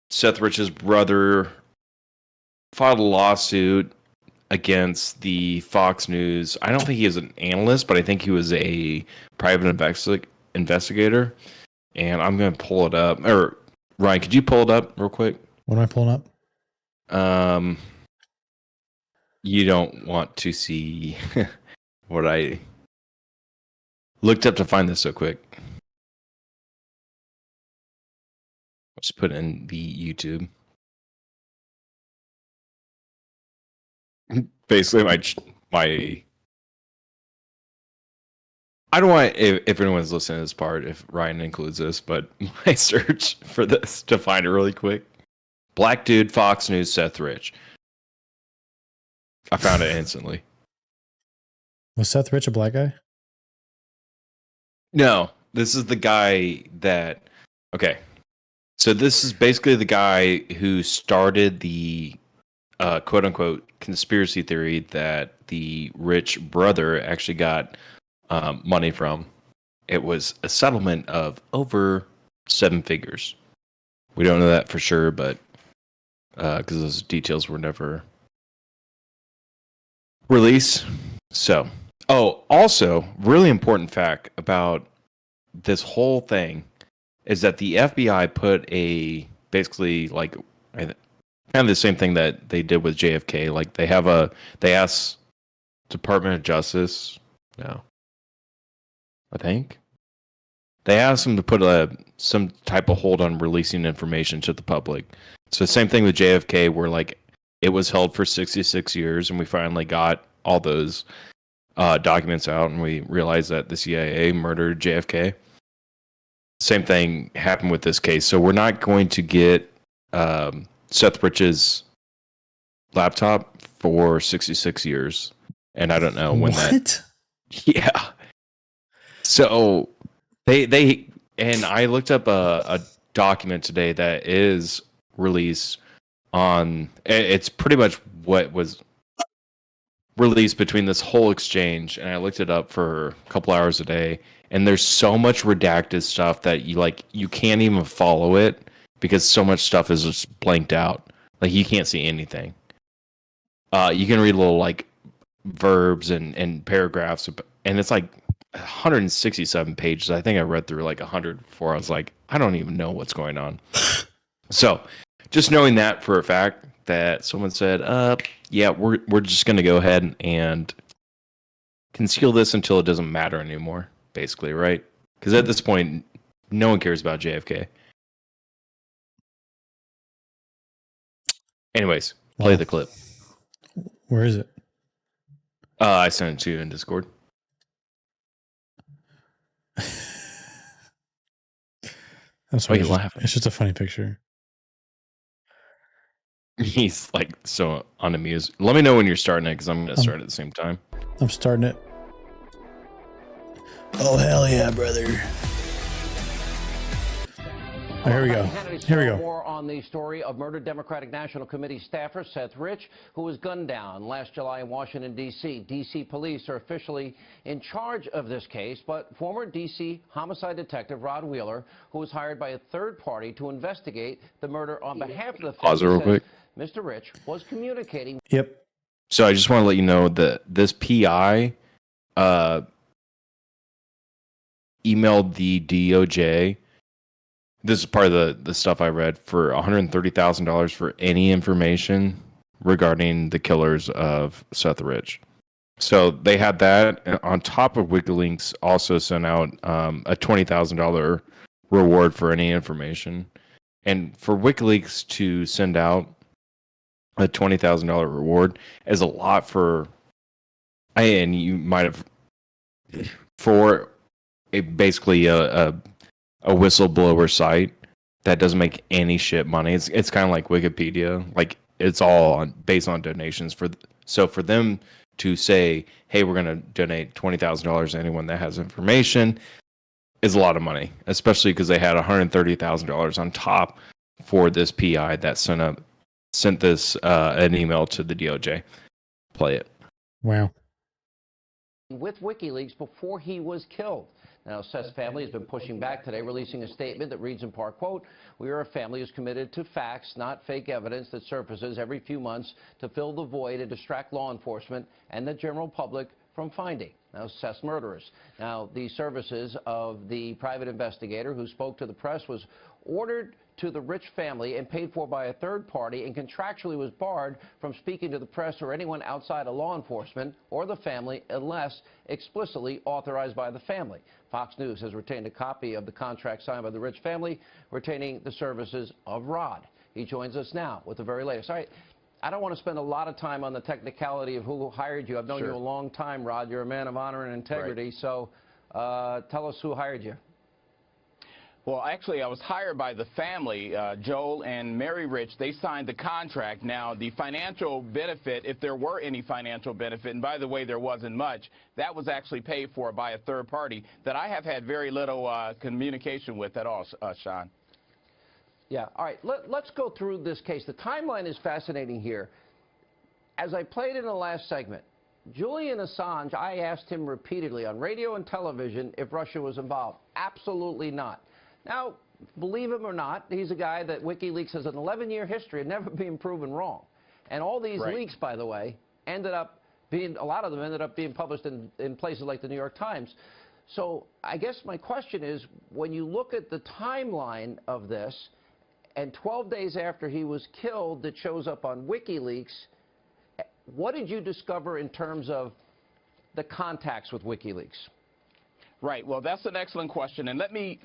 Seth Rich's brother filed a lawsuit against the Fox News. I don't think he was an analyst, but I think he was a private investigator. And I'm going to pull it up. Or Ryan, could you pull it up real quick? What am I pulling up? You don't want to see what I looked up to find this so quick. Let's put in the YouTube. Basically, my I don't want if anyone's listening to this part, if Ryan includes this, but my search for this to find it really quick. Black dude, Fox News, Seth Rich. I found it instantly. Was Seth Rich a black guy? No, this is the guy that... Okay. So this is basically the guy who started the quote-unquote conspiracy theory that the Rich brother actually got money from. It was a settlement of over 7 figures. We don't know that for sure, but because those details were never released. So, also, really important fact about this whole thing is that the FBI put basically kind of the same thing that they did with JFK. Like they asked Department of Justice, no, I think they asked them to put some type of hold on releasing information to the public. So same thing with JFK, where it was held for 66 years, and we finally got all those documents out, and we realized that the CIA murdered JFK. Same thing happened with this case. So we're not going to get Seth Rich's laptop for 66 years. And I don't know when that... Yeah. So they and I looked up a document today that is released on... It's pretty much what was released between this whole exchange. And I looked it up for a couple hours a day. And there's so much redacted stuff that you can't even follow it because so much stuff is just blanked out. You can't see anything. You can read little verbs and paragraphs, and it's 167 pages. I think I read through 100 before. I was like, I don't even know what's going on. So just knowing that for a fact that someone said, yeah, we're just going to go ahead and conceal this until it doesn't matter anymore. Basically, right? Because at this point, no one cares about JFK. Anyways, play the clip. Where is it? I sent it to you in Discord. I'm sorry. Why are you laughing? It's just a funny picture. He's so unamused. Let me know when you're starting it, because I'm going to start at the same time. I'm starting it. Oh, hell yeah, brother. Oh, here we go. Here we go. More on the story of murdered Democratic National Committee staffer Seth Rich, who was gunned down last July in Washington, D.C. D.C. police are officially in charge of this case, but former D.C. homicide detective Rod Wheeler, who was hired by a third party to investigate the murder on behalf of the Pause it real quick. Mr. Rich was communicating. Yep. So I just want to let you know that this PI emailed the DOJ. This is part of the stuff I read, for $130,000 for any information regarding the killers of Seth Rich. So they had that. And on top of WikiLeaks also sent out a $20,000 reward for any information. And for WikiLeaks to send out a $20,000 reward is a lot for, and you might have, for basically a whistleblower site that doesn't make any shit money. It's kind of like Wikipedia, like it's all based on donations. So for them to say, hey, we're going to donate $20,000 to anyone that has information, is a lot of money, especially because they had $130,000 on top for this PI that sent this an email to the DOJ. Play it. Wow. With WikiLeaks before he was killed. Now, Seth's family has been pushing back today, releasing a statement that reads in part, quote, "We are a family who's committed to facts, not fake evidence that surfaces every few months to fill the void and distract law enforcement and the general public from finding." Now, Seth's murderers. Now, the services of the private investigator who spoke to the press was ordered to the Rich family and paid for by a third party, and contractually was barred from speaking to the press or anyone outside of law enforcement or the family unless explicitly authorized by the family. Fox News has retained a copy of the contract signed by the Rich family, retaining the services of Rod. He joins us now with the very latest. All right, I don't want to spend a lot of time on the technicality of who hired you. I've known you a long time, Rod. You're a man of honor and integrity. Right. So tell us who hired you. Well, actually, I was hired by the family, Joel and Mary Rich. They signed the contract. Now, the financial benefit, if there were any financial benefit, and by the way, there wasn't much, that was actually paid for by a third party that I have had very little communication with at all, Sean. Yeah, all right, let's go through this case. The timeline is fascinating here. As I played in the last segment, Julian Assange, I asked him repeatedly on radio and television if Russia was involved. Absolutely not. Now, believe him or not, he's a guy that WikiLeaks has an 11-year history of never being proven wrong. And all these leaks, by the way, ended up being, a lot of them ended up being published in places like the New York Times. So I guess my question is, when you look at the timeline of this, and 12 days after he was killed, that shows up on WikiLeaks, what did you discover in terms of the contacts with WikiLeaks? Right. Well, that's an excellent question, and let me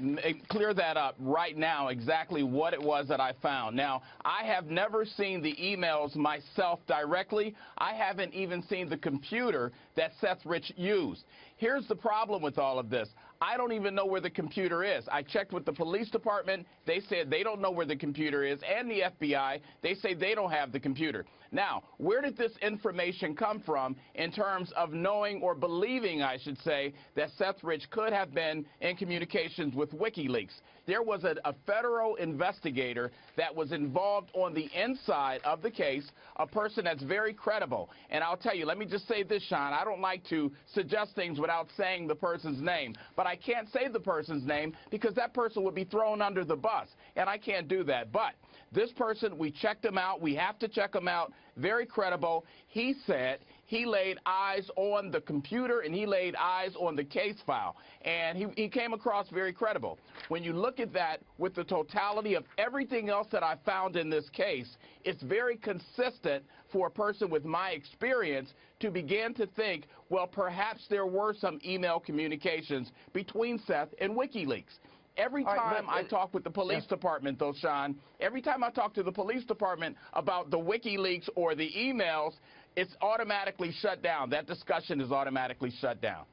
clear that up right now, exactly what it was that I found. Now, I have never seen the emails myself directly. I haven't even seen the computer that Seth Rich used. Here's the problem with all of this. I don't even know where the computer is. I checked with the police department. They said they don't know where the computer is, and the FBI. They say they don't have the computer. Now, where did this information come from in terms of knowing or believing, I should say, that Seth Rich could have been in communications with WikiLeaks? There was a federal investigator that was involved on the inside of the case, a person that's very credible. And I'll tell you, let me just say this, Sean, I don't like to suggest things without saying the person's name, but I can't say the person's name because that person would be thrown under the bus, and I can't do that. But this person, we checked him out. We have to check him out. Very credible. He said he laid eyes on the computer and he laid eyes on the case file. And he came across very credible. When you look at that with the totality of everything else that I found in this case, it's very consistent for a person with my experience to begin to think, well, perhaps there were some email communications between Seth and WikiLeaks. Every time I talk with the police department, though, Sean, every time I talk to the police department about the WikiLeaks or the emails, it's automatically shut down. That discussion is automatically shut down.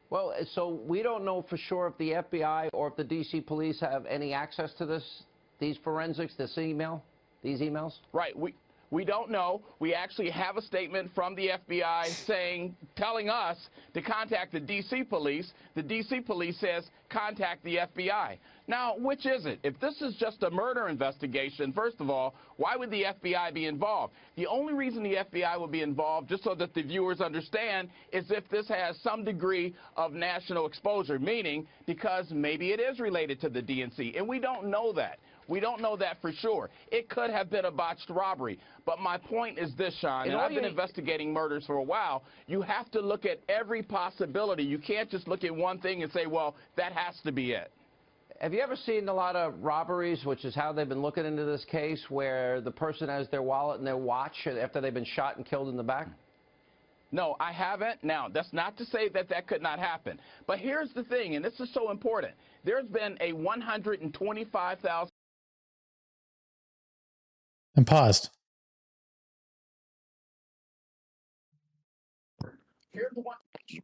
Well, so we don't know for sure if the FBI or if the D.C. police have any access to these forensics, these emails? Right. We don't know. We actually have a statement from the FBI telling us to contact the D.C. police. The D.C. police says contact the FBI. Now, which is it? If this is just a murder investigation, first of all, why would the FBI be involved? The only reason the FBI would be involved, just so that the viewers understand, is if this has some degree of national exposure, meaning because maybe it is related to the DNC, and we don't know that. We don't know that for sure. It could have been a botched robbery. But my point is this, Sean, and I've been investigating murders for a while. You have to look at every possibility. You can't just look at one thing and say, well, that has to be it. Have you ever seen a lot of robberies, which is how they've been looking into this case, where the person has their wallet and their watch after they've been shot and killed in the back? No, I haven't. Now, that's not to say that that could not happen. But here's the thing, and this is so important. There's been a $125,000. And paused.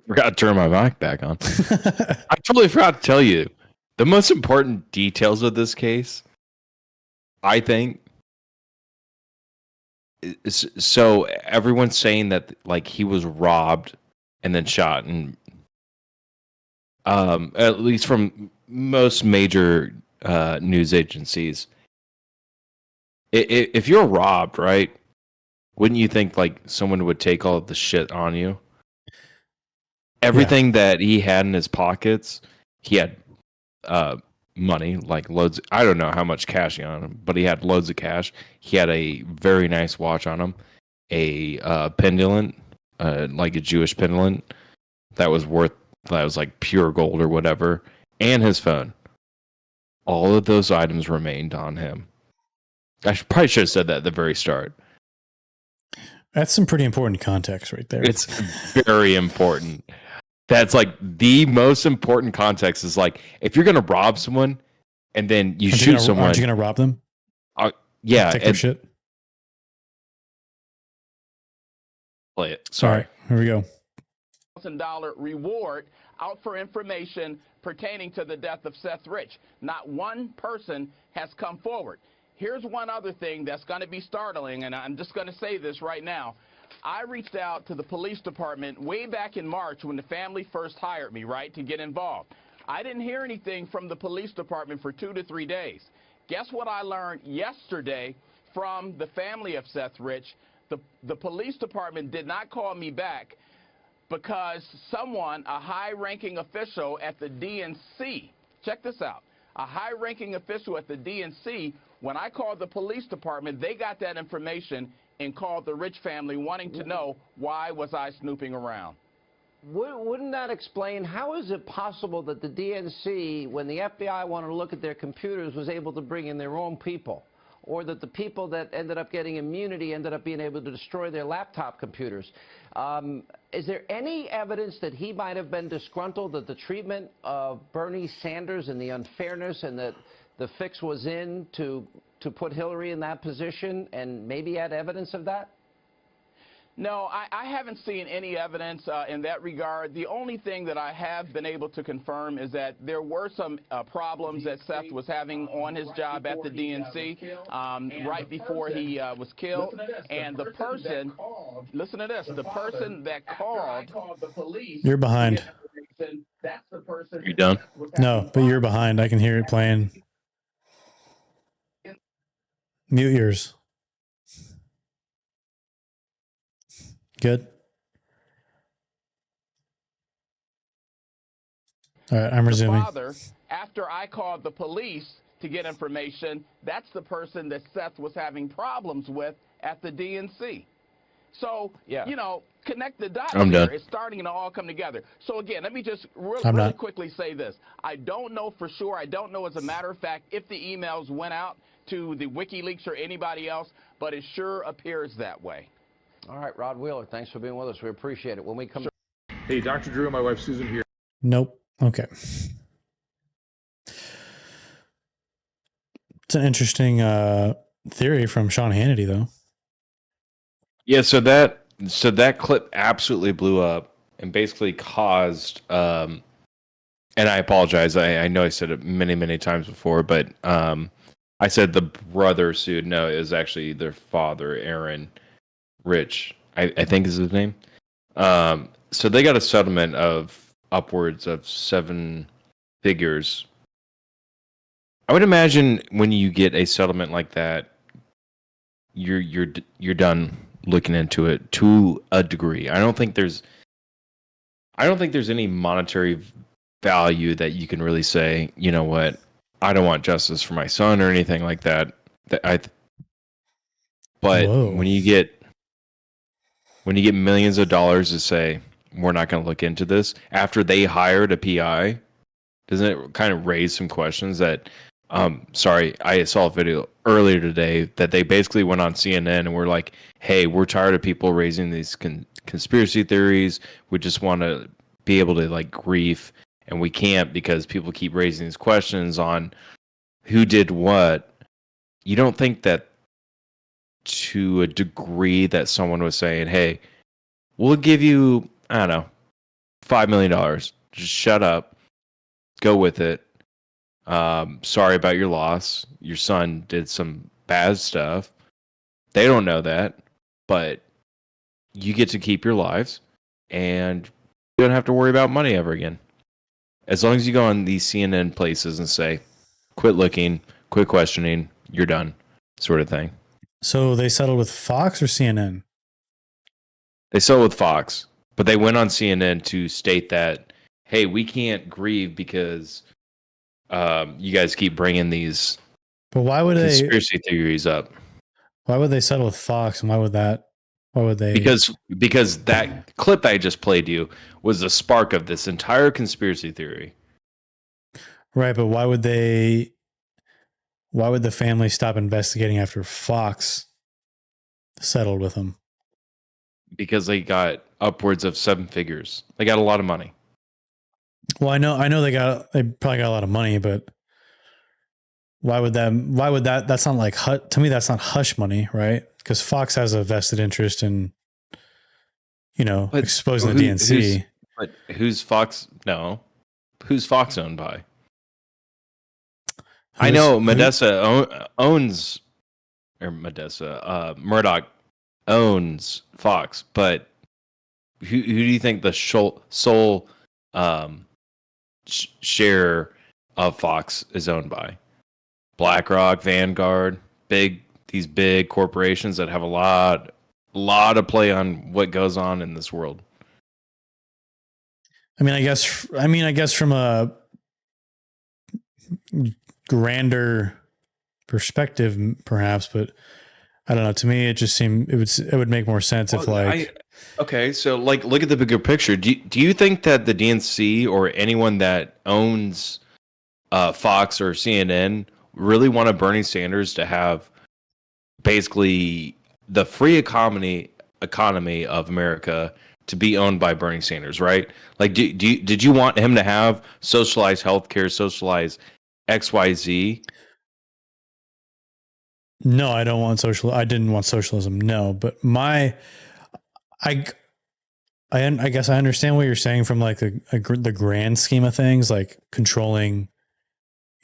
Forgot to turn my mic back on. I totally forgot to tell you the most important details of this case. I think so. Everyone's saying that like he was robbed and then shot, and at least from most major news agencies. If you're robbed, right? Wouldn't you think like someone would take all of the shit on you? Everything that he had in his pockets, he had money, like loads. I don't know how much cash he had on him, but he had loads of cash. He had a very nice watch on him, a pendulum, like a Jewish pendulum that was like pure gold or whatever, and his phone. All of those items remained on him. I probably should have said that at the very start. That's some pretty important context right there. It's very important. That's like the most important context is like, if you're going to rob someone and then you shoot someone. Aren't you going to rob them? Yeah. Take their shit? Play it. Sorry. All right, here we go. $1,000 reward out for information pertaining to the death of Seth Rich. Not one person has come forward. Here's one other thing that's going to be startling, and I'm just going to say this right now. I reached out to the police department way back in March when the family first hired me, right, to get involved. I didn't hear anything from the police department for 2 to 3 days. Guess what I learned yesterday from the family of Seth Rich? The police department did not call me back because someone, a high-ranking official at the DNC, check this out, a high-ranking official at the DNC, when I called the police department, they got that information and called the Rich family wanting to know why was I snooping around. Wouldn't that explain how is it possible that the DNC, when the FBI wanted to look at their computers, was able to bring in their own people? Or that the people that ended up getting immunity ended up being able to destroy their laptop computers? Is there any evidence that he might have been disgruntled at the treatment of Bernie Sanders and the unfairness, and that the fix was in to put Hillary in that position, and maybe had evidence of that? No, I haven't seen any evidence in that regard. The only thing that I have been able to confirm is that there were some problems that Seth was having on his job at the DNC right before he was killed. And the person, listen to this, the person that called the police. You're behind. You done? No, but you're behind. I can hear it playing. Mute yours. Good. All right, I'm resuming. Father, after I called the police to get information, that's the person that Seth was having problems with at the DNC. So, you know, connect the dots here. It's starting to all come together. So, again, let me just really quickly say this. I don't know for sure. I don't know, as a matter of fact, if the emails went out to the WikiLeaks or anybody else, but it sure appears that way. All right, Rod Wheeler, thanks for being with us. We appreciate it. When we come Hey, Dr. Drew, my wife Susan here. Nope. Okay. It's an interesting theory from Sean Hannity, though. Yeah, so that clip absolutely blew up and basically caused and I apologize. I know I said it many, many times before, but I said the brother sued. No, it was actually their father, Aaron Rich. I think is his name. So they got a settlement of upwards of 7 figures. I would imagine when you get a settlement like that, you're done looking into it to a degree. I don't think there's any monetary value that you can really say, you know what, I don't want justice for my son or anything like that. But Whoa. when you get millions of dollars to say we're not going to look into this after they hired a PI, doesn't it kind of raise some questions that sorry, I saw a video earlier today that they basically went on CNN and were like, hey, we're tired of people raising these conspiracy theories. We just want to be able to like grief, and we can't because people keep raising these questions on who did what. You don't think that to a degree that someone was saying, hey, we'll give you, I don't know, $5 million. Just shut up. Go with it. Sorry about your loss. Your son did some bad stuff. They don't know that, but you get to keep your lives and you don't have to worry about money ever again. As long as you go on these CNN places and say, quit looking, quit questioning, you're done, sort of thing. So they settled with Fox or CNN? They settled with Fox, but they went on CNN to state that, hey, we can't grieve because you guys keep bringing these But why would conspiracy theories up. Why would they settle with Fox, and why would they? Because that clip I just played you was the spark of this entire conspiracy theory. Right, but why would they? Why would the family stop investigating after Fox settled with them? Because they got upwards of 7 figures. They got a lot of money. Well, I know they probably got a lot of money, but why would that? That's not like to me. That's not hush money, right? Because Fox has a vested interest in, exposing the DNC. But who's Fox? No, who's Fox owned by? I know Murdoch owns Fox, but who do you think the sole share of Fox is owned by? BlackRock, Vanguard, these big corporations that have a lot of play on what goes on in this world. I guess from a grander perspective, perhaps, but I don't know. To me, it just seemed it would make more sense if okay, so like look at the bigger picture. Do you think that the DNC or anyone that owns Fox or CNN really wanted Bernie Sanders to have basically the free economy of America to be owned by Bernie Sanders, right? Like, did you want him to have socialized healthcare, socialized XYZ? No, I don't want I didn't want socialism. No, but I guess I understand what you're saying from like the grand scheme of things, like controlling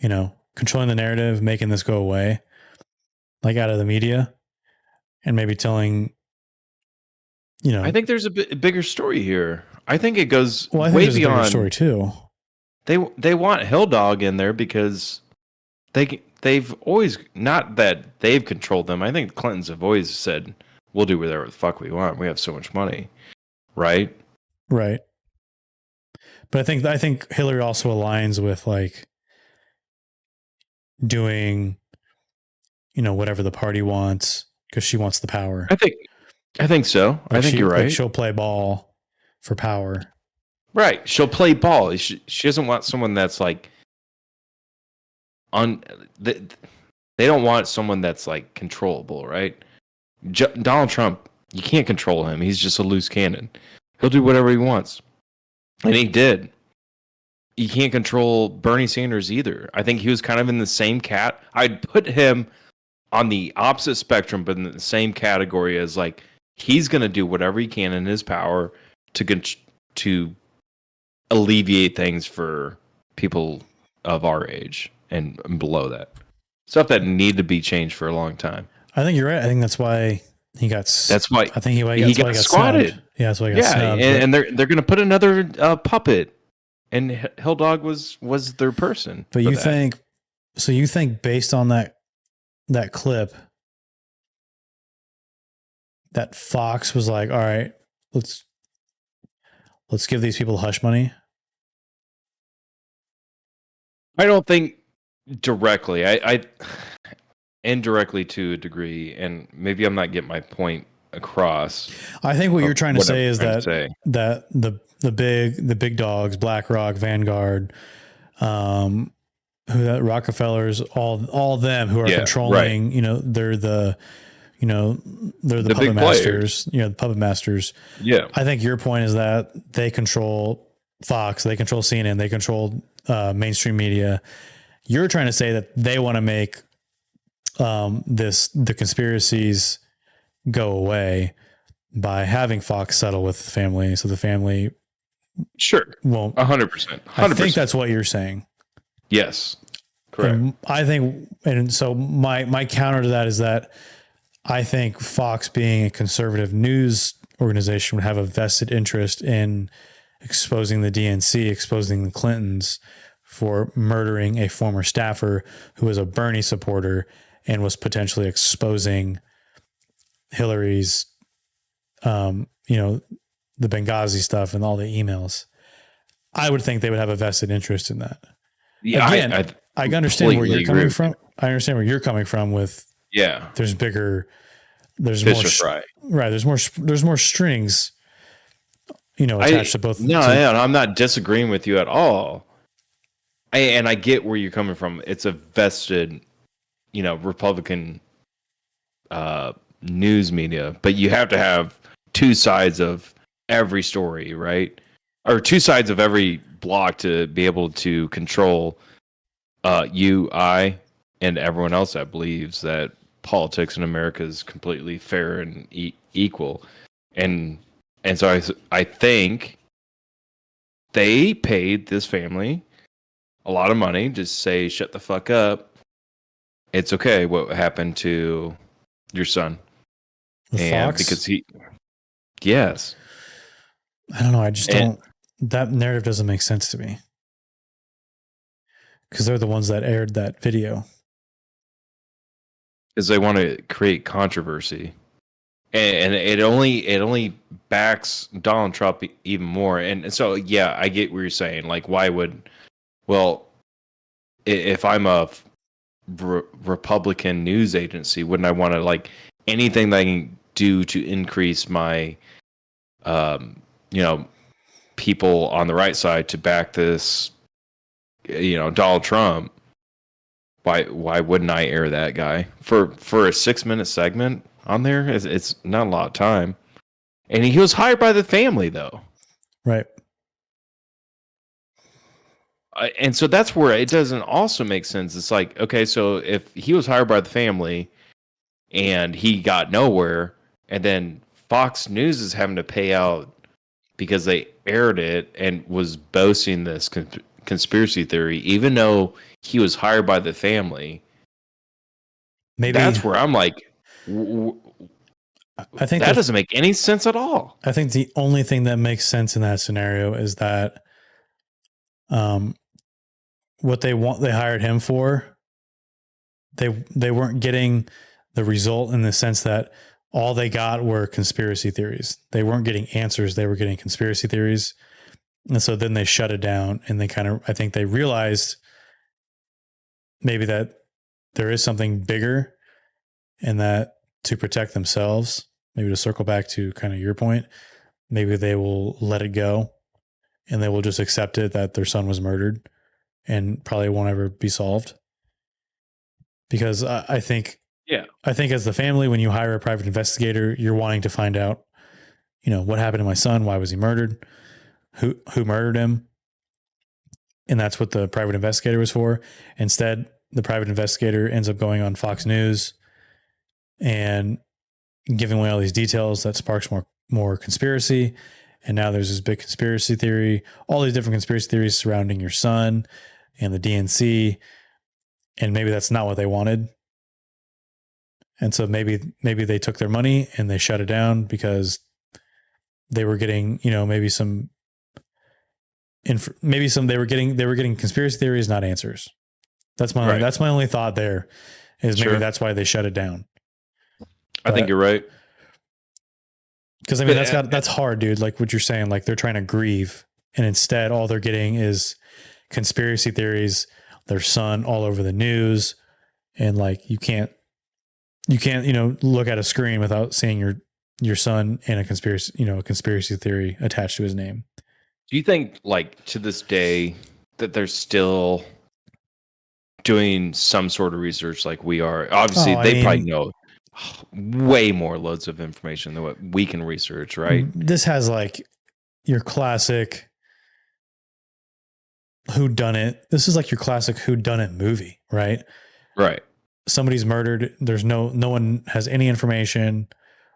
the narrative, making this go away, like out of the media, and maybe telling, I think there's a bigger story here. I think it goes way beyond. A bigger story too. They want Hill Dog in there because they've always, not that they've controlled them. I think the Clintons have always said, we'll do whatever the fuck we want. We have so much money. Right. But I think Hillary also aligns with like doing, whatever the party wants because she wants the power. I think so. I think you're right. Like she'll play ball for power. Right. She'll play ball. She doesn't want someone that's like they don't want someone that's like controllable, right? Donald Trump, you can't control him. He's just a loose cannon. He'll do whatever he wants. And he did. You can't control Bernie Sanders either. I think he was kind of in the same I'd put him on the opposite spectrum, but in the same category as like, he's going to do whatever he can in his power to alleviate things for people of our age and below that. stuff that need to be changed for a long time. I think you're right. I think that's why he got. That's why I think he got squatted. Snubbed. Yeah, that's why he got snubbed. And they're going to put another puppet, and Hill Dog was their person. But you think based on that clip that Fox was like, all right, let's give these people hush money? I don't think directly. I indirectly to a degree, and maybe I'm not getting my point across. I think what you're trying to say is that the big dogs, BlackRock, Vanguard, who that Rockefellers, all of them who are controlling, right. They're the puppet masters, the puppet masters. Yeah. I think your point is that they control Fox, they control CNN, they control mainstream media. You're trying to say that they want to make the conspiracies go away by having Fox settle with the family, so the family won't. 100%. I think that's what you're saying. Yes, correct. And I think, and so my counter to that is that I think Fox, being a conservative news organization, would have a vested interest in exposing the DNC, exposing the Clintons for murdering a former staffer who was a Bernie supporter and was potentially exposing Hillary's, the Benghazi stuff and all the emails. I would think they would have a vested interest in that. Yeah, again, I understand where you're coming from. I understand where you're coming from with. Yeah, there's more. Right. There's more strings. Attached to both. No, I'm not disagreeing with you at all. I get where you're coming from. It's a vested, Republican news media, but you have to have two sides of every story, right? Or two sides of every block to be able to control I, and everyone else that believes that politics in America is completely fair and equal. And so I think they paid this family a lot of money to say, shut the fuck up. It's okay what happened to your son. Fox? Because yes. I don't know. I just don't, that narrative doesn't make sense to me. Because they're the ones that aired that video. Because they want to create controversy. And it only backs Donald Trump even more. And so, yeah, I get what you're saying. Like, why would... Well, if I'm a Republican news agency, wouldn't I want to, like, anything that I can do to increase my, people on the right side to back this, Donald Trump? Why wouldn't I air that guy for a 6-minute segment on there? It's not a lot of time, and he was hired by the family though, right? And so that's where it doesn't also make sense. It's like, okay, so if he was hired by the family and he got nowhere, and then Fox News is having to pay out because they aired it and was boasting this conspiracy theory, even though he was hired by the family. Maybe that's where I'm like, I think that doesn't make any sense at all. I think the only thing that makes sense in that scenario is that, what they hired him for, they weren't getting the result, in the sense that all they got were conspiracy theories. They weren't getting answers. They were getting conspiracy theories. And so then they shut it down, and they I think they realized maybe that there is something bigger, and that to protect themselves, maybe to circle back to kind of your point, maybe they will let it go and they will just accept it that their son was murdered and probably won't ever be solved. Because I think as the family, when you hire a private investigator, you're wanting to find out, what happened to my son? Why was he murdered? Who murdered him? And that's what the private investigator was for. Instead, the private investigator ends up going on Fox News and giving away all these details that sparks more conspiracy. And now there's this big conspiracy theory, all these different conspiracy theories surrounding your son and the DNC. and maybe that's not what they wanted. And so maybe they took their money and they shut it down because they were getting, maybe they were getting conspiracy theories, not answers. That's my only thought there, is maybe that's why they shut it down. I think you're right. Because I mean, that's hard, dude. Like what you're saying, like they're trying to grieve, and instead all they're getting is conspiracy theories, their son all over the news, and like you can't look at a screen without seeing your son and a conspiracy theory attached to his name. Do you think, like, to this day, that they're still doing some sort of research like we are? Obviously, they probably know way more loads of information than what we can research, right? This has like your classic whodunit. This is like your classic whodunit movie, right? Right. Somebody's murdered. There's no one has any information,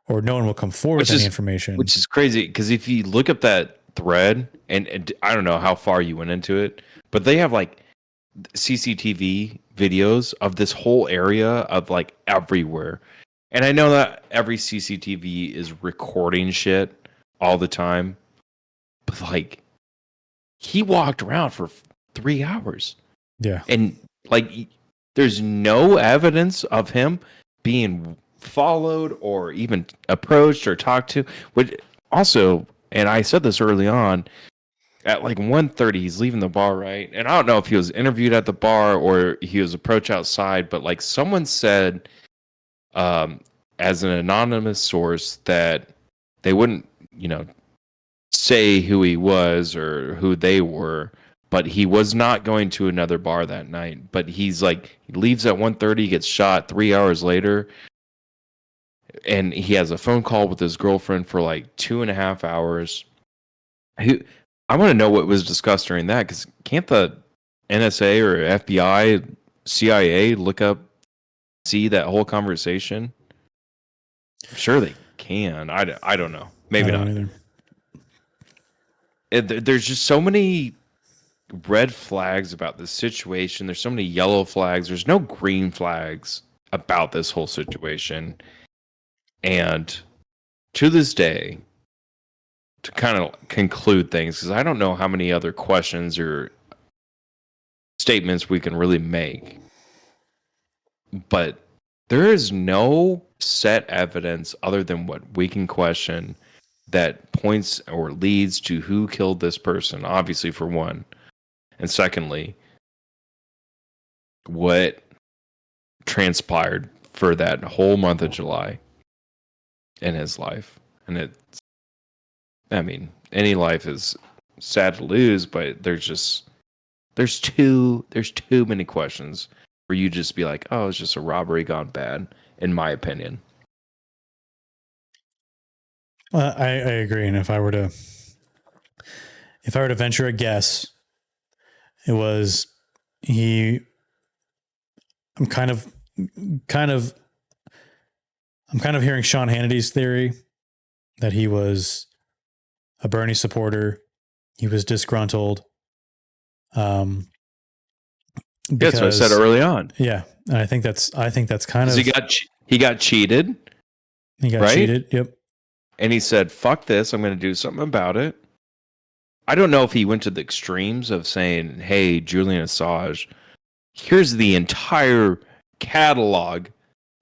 or no one will come forward with any information. Which is crazy, because if you look up that thread, and I don't know how far you went into it, but they have like CCTV videos of this whole area of like everywhere. And I know that every CCTV is recording shit all the time, but like he walked around for 3 hours. Yeah. And like there's no evidence of him being followed or even approached or talked to. Which also, and I said this early on, at like 1:30, he's leaving the bar, right? And I don't know if he was interviewed at the bar or he was approached outside, but like someone said, as an anonymous source, that they wouldn't, say who he was or who they were, but he was not going to another bar that night. But he's like, he leaves at 1:30, gets shot 3 hours later, and he has a phone call with his girlfriend for like 2.5 hours. I want to know what was discussed during that, because can't the NSA or FBI, CIA look up, see that whole conversation? I'm sure they can. I don't know. Maybe not. There's just so many red flags about this situation. There's so many yellow flags. There's no green flags about this whole situation. And to this day, to kind of conclude things, because I don't know how many other questions or statements we can really make, but there is no set evidence other than what we can question that points or leads to who killed this person, obviously, for one. And secondly, what transpired for that whole month of July in his life. And any life is sad to lose, but there's too many questions where you just be like, oh, it's just a robbery gone bad, in my opinion. Well, I agree. And if I were to venture a guess, it was I'm kind of hearing Sean Hannity's theory that he was a Bernie supporter. He was disgruntled. That's what I said early on. Yeah, and I think that's kind of he got cheated. He got cheated. Yep. And he said, "Fuck this! I'm going to do something about it." I don't know if he went to the extremes of saying, "Hey, Julian Assange, here's the entire catalog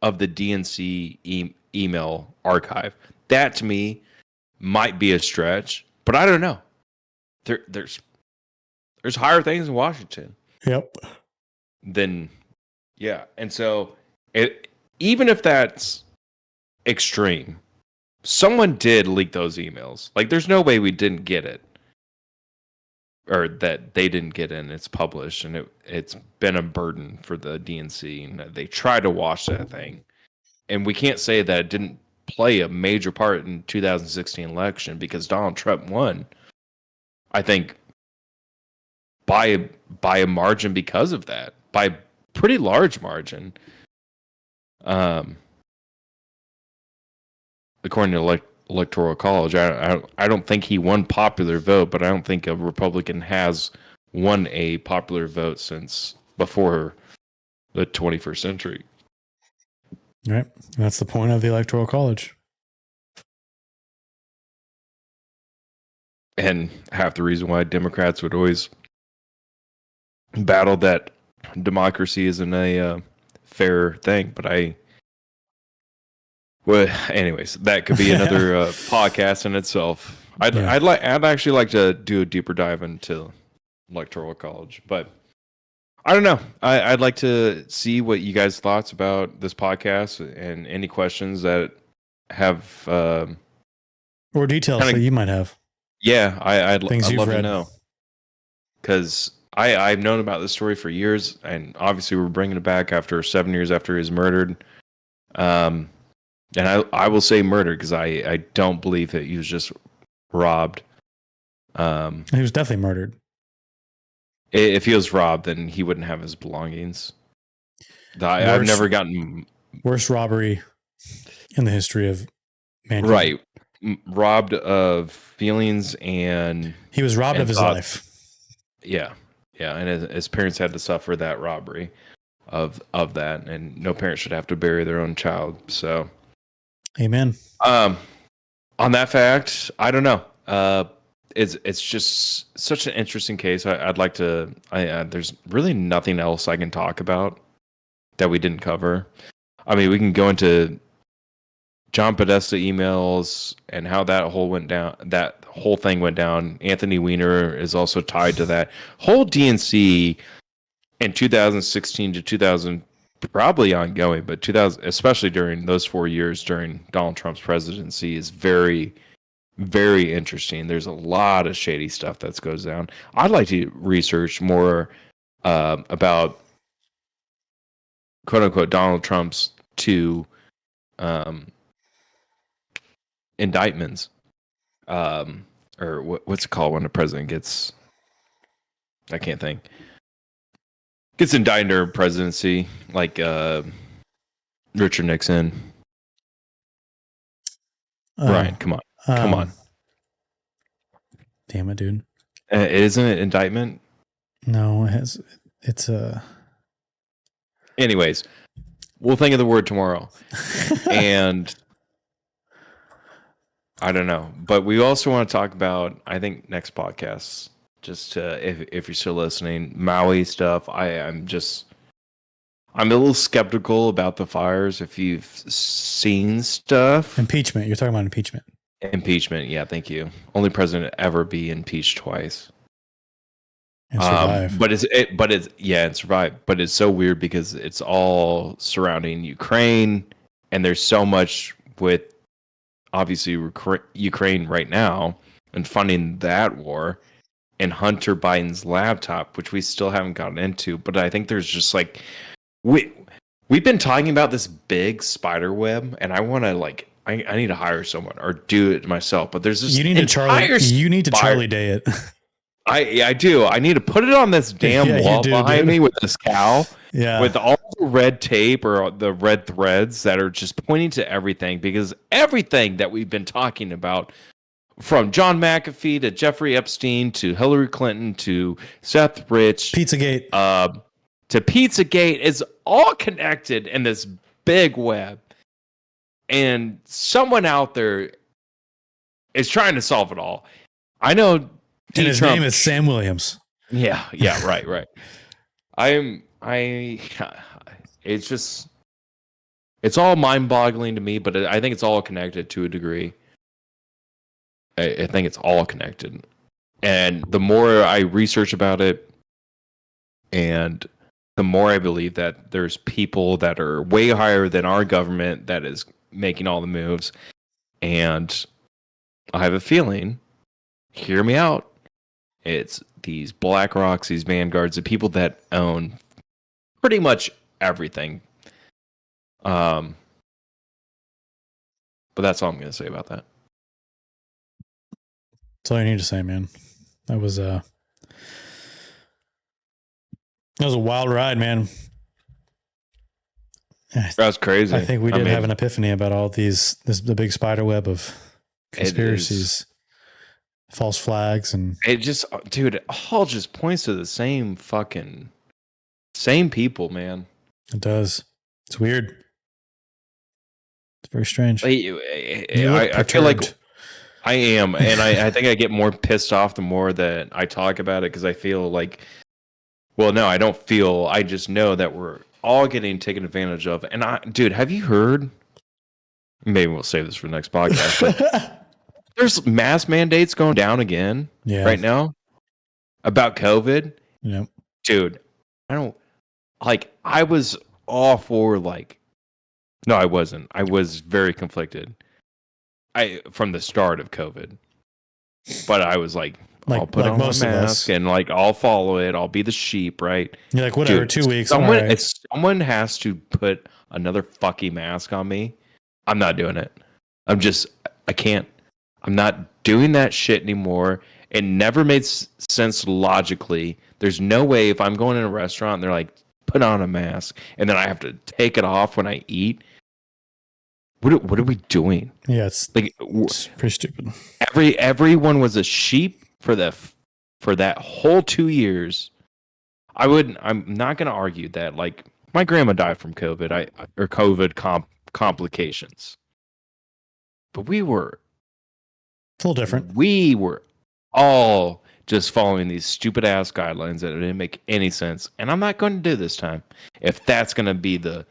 of the DNC email archive." That to me might be a stretch, but I don't know. There's higher things in Washington. Yep. Then, yeah, and so even if that's extreme, someone did leak those emails. Like, there's no way we didn't get it, or that they didn't get it, and it's published, and it's been a burden for the DNC, and they tried to wash that thing. And we can't say that it didn't play a major part in 2016 election, because Donald Trump won, I think, by a margin because of that, by a pretty large margin. According to Electoral College, I don't think he won popular vote, but I don't think a Republican has won a popular vote since before the 21st century. Right. That's the point of the Electoral College. And half the reason why Democrats would always battle that democracy isn't a fair thing. But anyways, that could be another podcast in itself. I'd actually like to do a deeper dive into Electoral College, but I don't know. I'd like to see what you guys' thoughts about this podcast and any questions that have or details that you might have. Yeah, I'd love read. to know, because I've known about this story for years, and obviously we're bringing it back after 7 years after he was murdered. And I will say murdered because I don't believe that he was just robbed. He was definitely murdered. If he was robbed, then he wouldn't have his belongings. I've never gotten worst robbery in the history of mankind. Right. Robbed of feelings, and he was robbed of his life. Yeah. And his parents had to suffer that robbery of that, and no parent should have to bury their own child. So, amen. On that fact, I don't know. It's just such an interesting case. I'd like to. There's really nothing else I can talk about that we didn't cover. I mean, we can go into John Podesta emails and how that whole thing went down. Anthony Weiner is also tied to that whole DNC in 2016 to 2000, probably ongoing, but 2000, especially during those 4 years during Donald Trump's presidency, is very, very interesting. There's a lot of shady stuff that goes down. I'd like to research more about quote unquote Donald Trump's two indictments, or what's it called when the president gets, I can't think, gets indicted during presidency, like Richard Nixon. Brian, come on. Damn it, dude. Isn't it indictment? No, it's a. Anyways, we'll think of the word tomorrow. And I don't know, but we also want to talk about, I think, next podcast, just if you're still listening, Maui stuff. I'm a little skeptical about the fires. If you've seen stuff, impeachment. You're talking about impeachment. Impeachment, yeah, thank you. Only president to ever be impeached twice. And survive. And survive. But it's so weird because it's all surrounding Ukraine, and there's so much with obviously Ukraine right now and funding that war, and Hunter Biden's laptop, which we still haven't gotten into. But I think there's just like we've been talking about this big spider web, and I want to I need to hire someone or do it myself. But there's this you need to Charlie Day it. I do. I need to put it on this damn wall behind me with this cow. Yeah. With all the red tape or the red threads that are just pointing to everything, because everything that we've been talking about, from John McAfee to Jeffrey Epstein to Hillary Clinton to Seth Rich, Pizzagate, to Pizzagate, is all connected in this big web. And someone out there is trying to solve it all. I know. And his name is Sam Williams. Yeah, right. It's all mind-boggling to me, but I think it's all connected to a degree. I think it's all connected. And the more I research about it, and the more I believe that there's people that are way higher than our government that is making all the moves. And I have a feeling, hear me out, it's these Black Rocks, these Vanguards, the people that own pretty much everything. But that's all I'm going to say about that. That's all you need to say, man. That was a wild ride, man. That's crazy. I think we did have an epiphany about all the big spider web of conspiracies, false flags, and it just, dude, it all just points to the same people, man. It does. It's weird. It's very strange. I feel like I am, and I think I get more pissed off the more that I talk about it because I feel like, well, no, I don't feel. I just know that we're all getting taken advantage of. And dude, have you heard? Maybe we'll save this for the next podcast. But there's mask mandates going down again right now about COVID. Yeah, dude, I was all for no, I wasn't. I was very conflicted. From the start of COVID, but I was like I'll put on my mask and I'll follow it. I'll be the sheep, right? You're like, whatever. Dude, 2 weeks. Someone has to put another fucking mask on me. I'm not doing it. I can't. I'm not doing that shit anymore. It never made sense logically. There's no way if I'm going in a restaurant and they're like, put on a mask, and then I have to take it off when I eat. What are we doing? Yeah, it's pretty stupid. Everyone was a sheep for that whole 2 years. I'm not going to argue that. My grandma died from COVID, or COVID complications. But we were a little different. We were all just following these stupid ass guidelines that didn't make any sense. And I'm not going to do this time if that's going to be the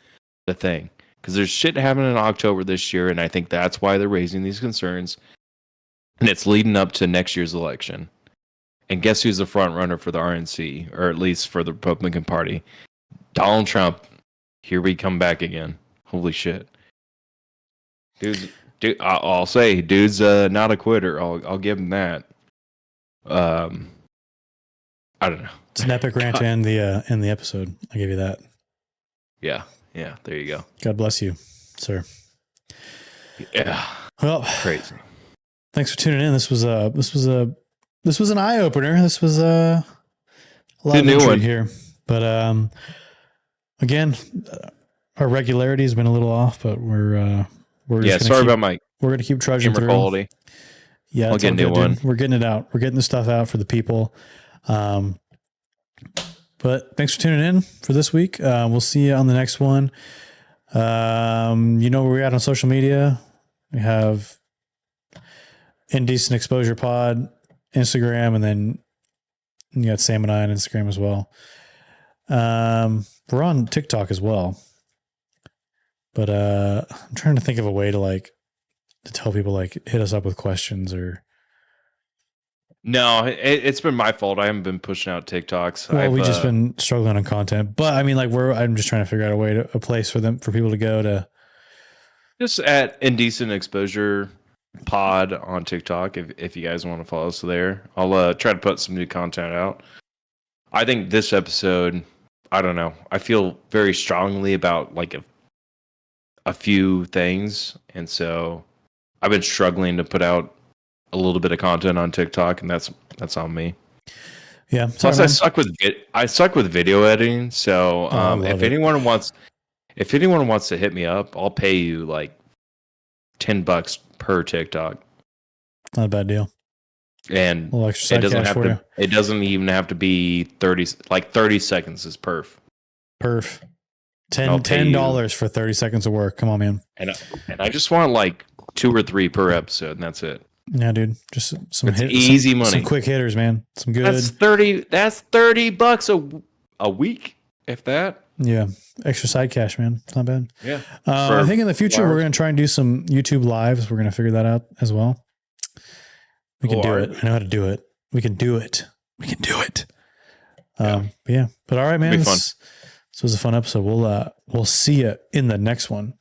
thing. Because there's shit happening in October this year, and I think that's why they're raising these concerns. And it's leading up to next year's election. And guess who's the front runner for the RNC, or at least for the Republican Party? Donald Trump. Here we come back again. Holy shit. Dude, I'll say, dude's not a quitter. I'll give him that. I don't know. It's an epic rant in the episode. I'll give you that. Yeah, there you go. God bless you, sir. Yeah. Well, crazy. Thanks for tuning in. This was an eye opener. This was a lot of intrigue here, but again, our regularity has been a little off, but we're gonna keep trudging through. Quality. Yeah, I'll get a new one. Dude. We're getting it out. We're getting the stuff out for the people. But thanks for tuning in for this week. We'll see you on the next one. You know where we're at on social media. We have Indecent Exposure Pod, Instagram, and then you got Sam and I on Instagram as well. We're on TikTok as well. But I'm trying to think of a way to tell people hit us up with questions or. No, it's been my fault. I haven't been pushing out TikToks. Well, we've just been struggling on content, but I mean, I'm just trying to figure out a place for people to go to. Just at Indecent Exposure Pod on TikTok, if you guys want to follow us there. I'll try to put some new content out. I think this episode, I don't know. I feel very strongly about a few things, and so I've been struggling to put out a little bit of content on TikTok, and that's on me. Yeah. Plus, I suck with video editing. So if anyone wants to hit me up, I'll pay you $10 per TikTok. Not a bad deal. And it doesn't even have to be 30. 30 seconds is perf. Perf. $10 for 30 seconds of work. Come on, man. And I just want 2 or 3 per episode, and that's it. Yeah, dude. Just some easy money. Some quick hitters, man. Some good. That's $30 a week, if that. Yeah, extra side cash, man. It's not bad. Yeah. I think in the future we're going to try and do some YouTube lives. We're going to figure that out as well. We can do it. I know how to do it. We can do it. But all right, man. This was a fun episode. We'll see you in the next one.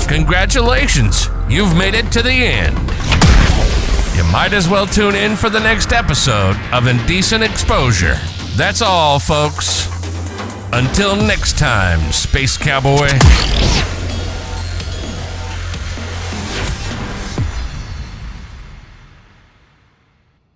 Congratulations, you've made it to the end. You might as well tune in for the next episode of Indecent Exposure. That's all, folks. Until next time, Space Cowboy.